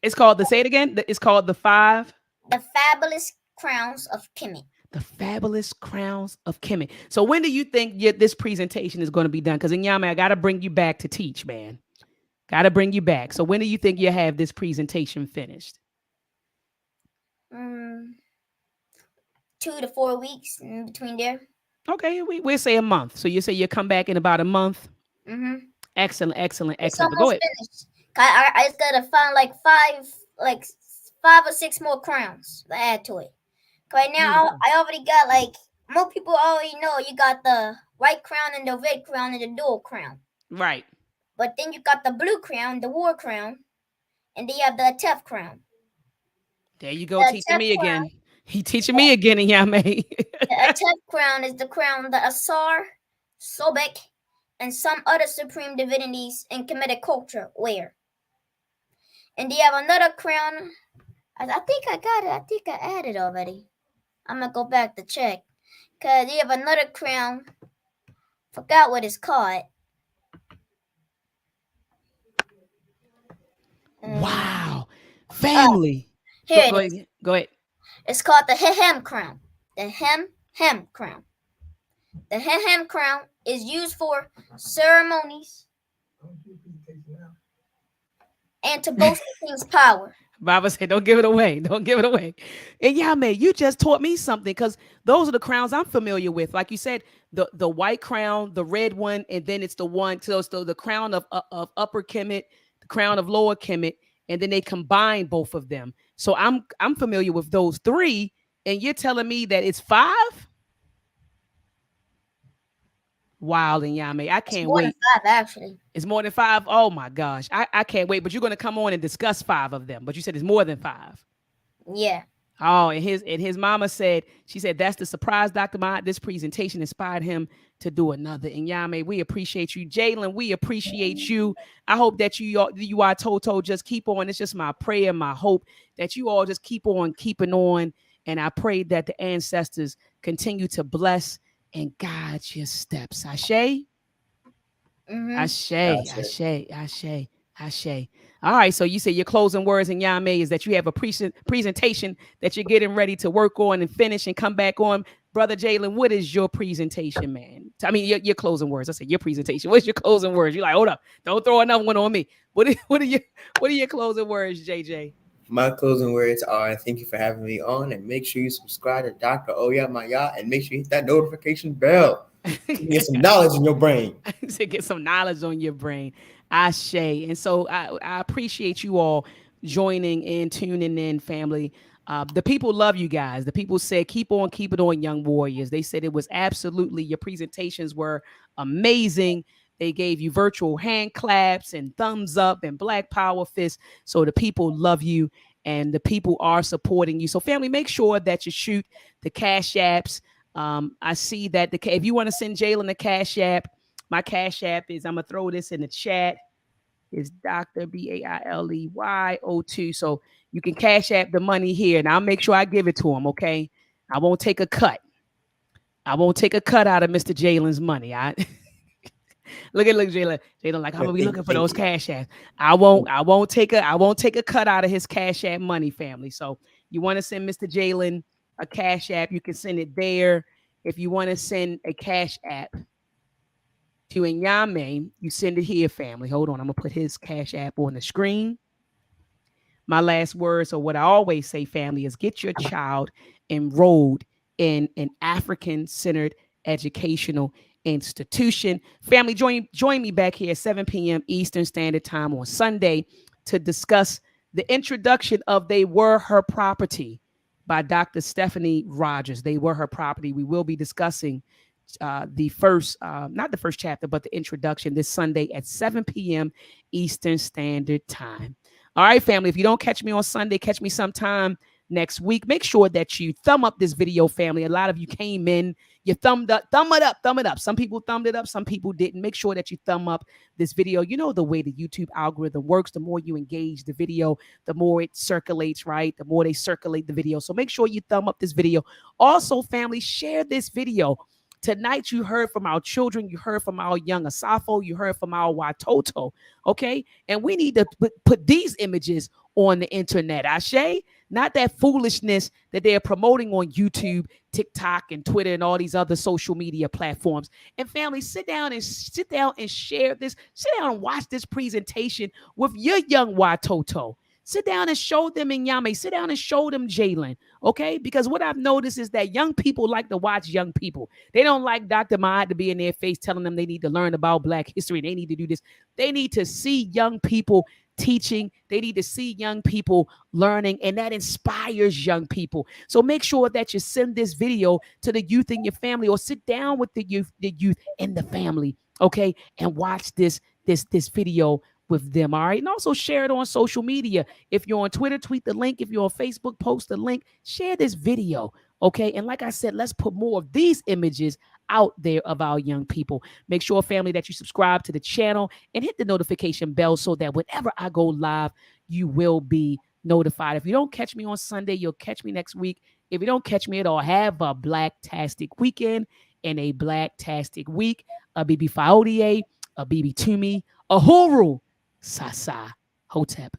It's called say it again. It's called The Fabulous Crowns of Kemet. The Fabulous Crowns of Kemet. So when do you think this presentation is going to be done? Because Nyame, I got to bring you back to teach, man. Got to bring you back. So when do you think you have this presentation finished? 2 to 4 weeks in between there. Okay, we'll say a month. So you say you come back in about a month? Mm-hmm. Excellent. It's Go ahead. finished. I just gotta find like five or six more crowns to add to it. Right now, I already got like most people already know you got the white crown and the red crown and the dual crown. Right. But then you got the blue crown, the war crown, and then you have the tough crown. There you go, The teaching me crown, again. He teaching me again, and Nyame. the tough crown is the crown that Asar, Sobek, and some other supreme divinities in Kemetic culture wear. And you have another crown. I think I got it. I think I added already. I'm gonna go back to check. Cause you have another crown. Forgot what it's called. Wow. Family. Here Go it is. ahead. Go ahead. It's called the Hem crown. The Hem crown. The Hem crown is used for ceremonies and to boast the king's power. Baba said, don't give it away. Don't give it away. And Nyame, you just taught me something because those are the crowns I'm familiar with. Like you said, the white crown, the red one, and then it's the one, so it's the crown of upper Kemet, the crown of lower Kemet, and then they combine both of them. So I'm familiar with those three, and you're telling me that it's 5? Wow, and Nyame, I can't wait. It's more than 5, actually. It's more than 5. Oh my gosh, I can't wait. But you're going to come on and discuss 5 of them. But you said it's more than 5. Yeah. Oh, and his mama said, she said, that's the surprise, Dr. Maat. This presentation inspired him to do another. And Nyame, we appreciate you. Jalen, we appreciate you. I hope that you are Toto, just keep on. It's just my prayer, my hope that you all just keep on keeping on. And I pray that the ancestors continue to bless and guide your steps. Ashe? Ashe. All right, so you say your closing words in Nyame is that you have a presentation that you're getting ready to work on and finish and come back on. Brother Jalen, what is your presentation, man? I mean, your closing words. I said your presentation. What's your closing words? You're like, hold up, don't throw another one on me. What are your closing words, JJ? My closing words are thank you for having me on, and make sure you subscribe to Dr. Oya Maya, and make sure you hit that notification bell to get some knowledge in your brain. To get some knowledge on your brain. Ashe. And so I appreciate you all joining in, tuning in, family. The people love you guys. The people said, keep on, keep it on, young warriors. They said it was absolutely, your presentations were amazing. They gave you virtual hand claps and thumbs up and black power fists. So the people love you and the people are supporting you. So family, make sure that you shoot the cash apps. I see that if you want to send Jalen the cash app, my cash app is, I'm going to throw this in the chat, is Dr. BAILEY02. So you can cash app the money here and I'll make sure I give it to him. Okay. I won't take a cut. I won't take a cut out of Mr. Jalen's money. Look Jalen. Jalen, like, I'm gonna be looking for those cash apps. I won't take a cut out of his cash app money, family. So you want to send Mr. Jalen a cash app, you can send it there. If you want to send a cash app to Nyame, you send it here, family. Hold on, I'm gonna put his cash app on the screen. My last words, or what I always say, family, is get your child enrolled in an African-centered educational institution. Family, join me back here at 7 p.m. Eastern Standard Time on Sunday to discuss the introduction of They Were Her Property by Dr. Stephanie Rogers. They Were Her Property. We will be discussing the first, not the first chapter, but the introduction this Sunday at 7 p.m. Eastern Standard Time. All right, family, if you don't catch me on Sunday, catch me sometime next week. Make sure that you thumb up this video, family. A lot of you came in, you thumb it up. Some people thumbed it up, some people didn't. Make sure that you thumb up this video. You know the way the YouTube algorithm works. The more you engage the video, the more it circulates, right? The more they circulate the video. So make sure you thumb up this video. Also, family, share this video. Tonight, you heard from our children, you heard from our young Asafo, you heard from our Watoto, okay? And we need to put these images on the internet, Ashe? Not that foolishness that they're promoting on YouTube, TikTok, and Twitter, and all these other social media platforms. And family, sit down and share this. Sit down and watch this presentation with your young Watoto. Sit down and show them Nyame. Sit down and show them Jalen, okay? Because what I've noticed is that young people like to watch young people. They don't like Dr. Maat to be in their face telling them they need to learn about Black history. They need to do this. They need to see young people teaching. They need to see young people learning, and that inspires young people. So make sure that you send this video to the youth in your family, or sit down with the youth in the family, okay, and watch this video with them. All right. And also share it on social media. If you're on Twitter, tweet the link. If you're on Facebook, post the link. Share this video. Okay. And like I said, let's put more of these images out there of our young people. Make sure, family, that you subscribe to the channel and hit the notification bell so that whenever I go live, you will be notified. If you don't catch me on Sunday, you'll catch me next week. If you don't catch me at all, have a black-tastic weekend and a black-tastic week. A BB Faodie, a BB Tumi, a Huru, Sasa, Hotep.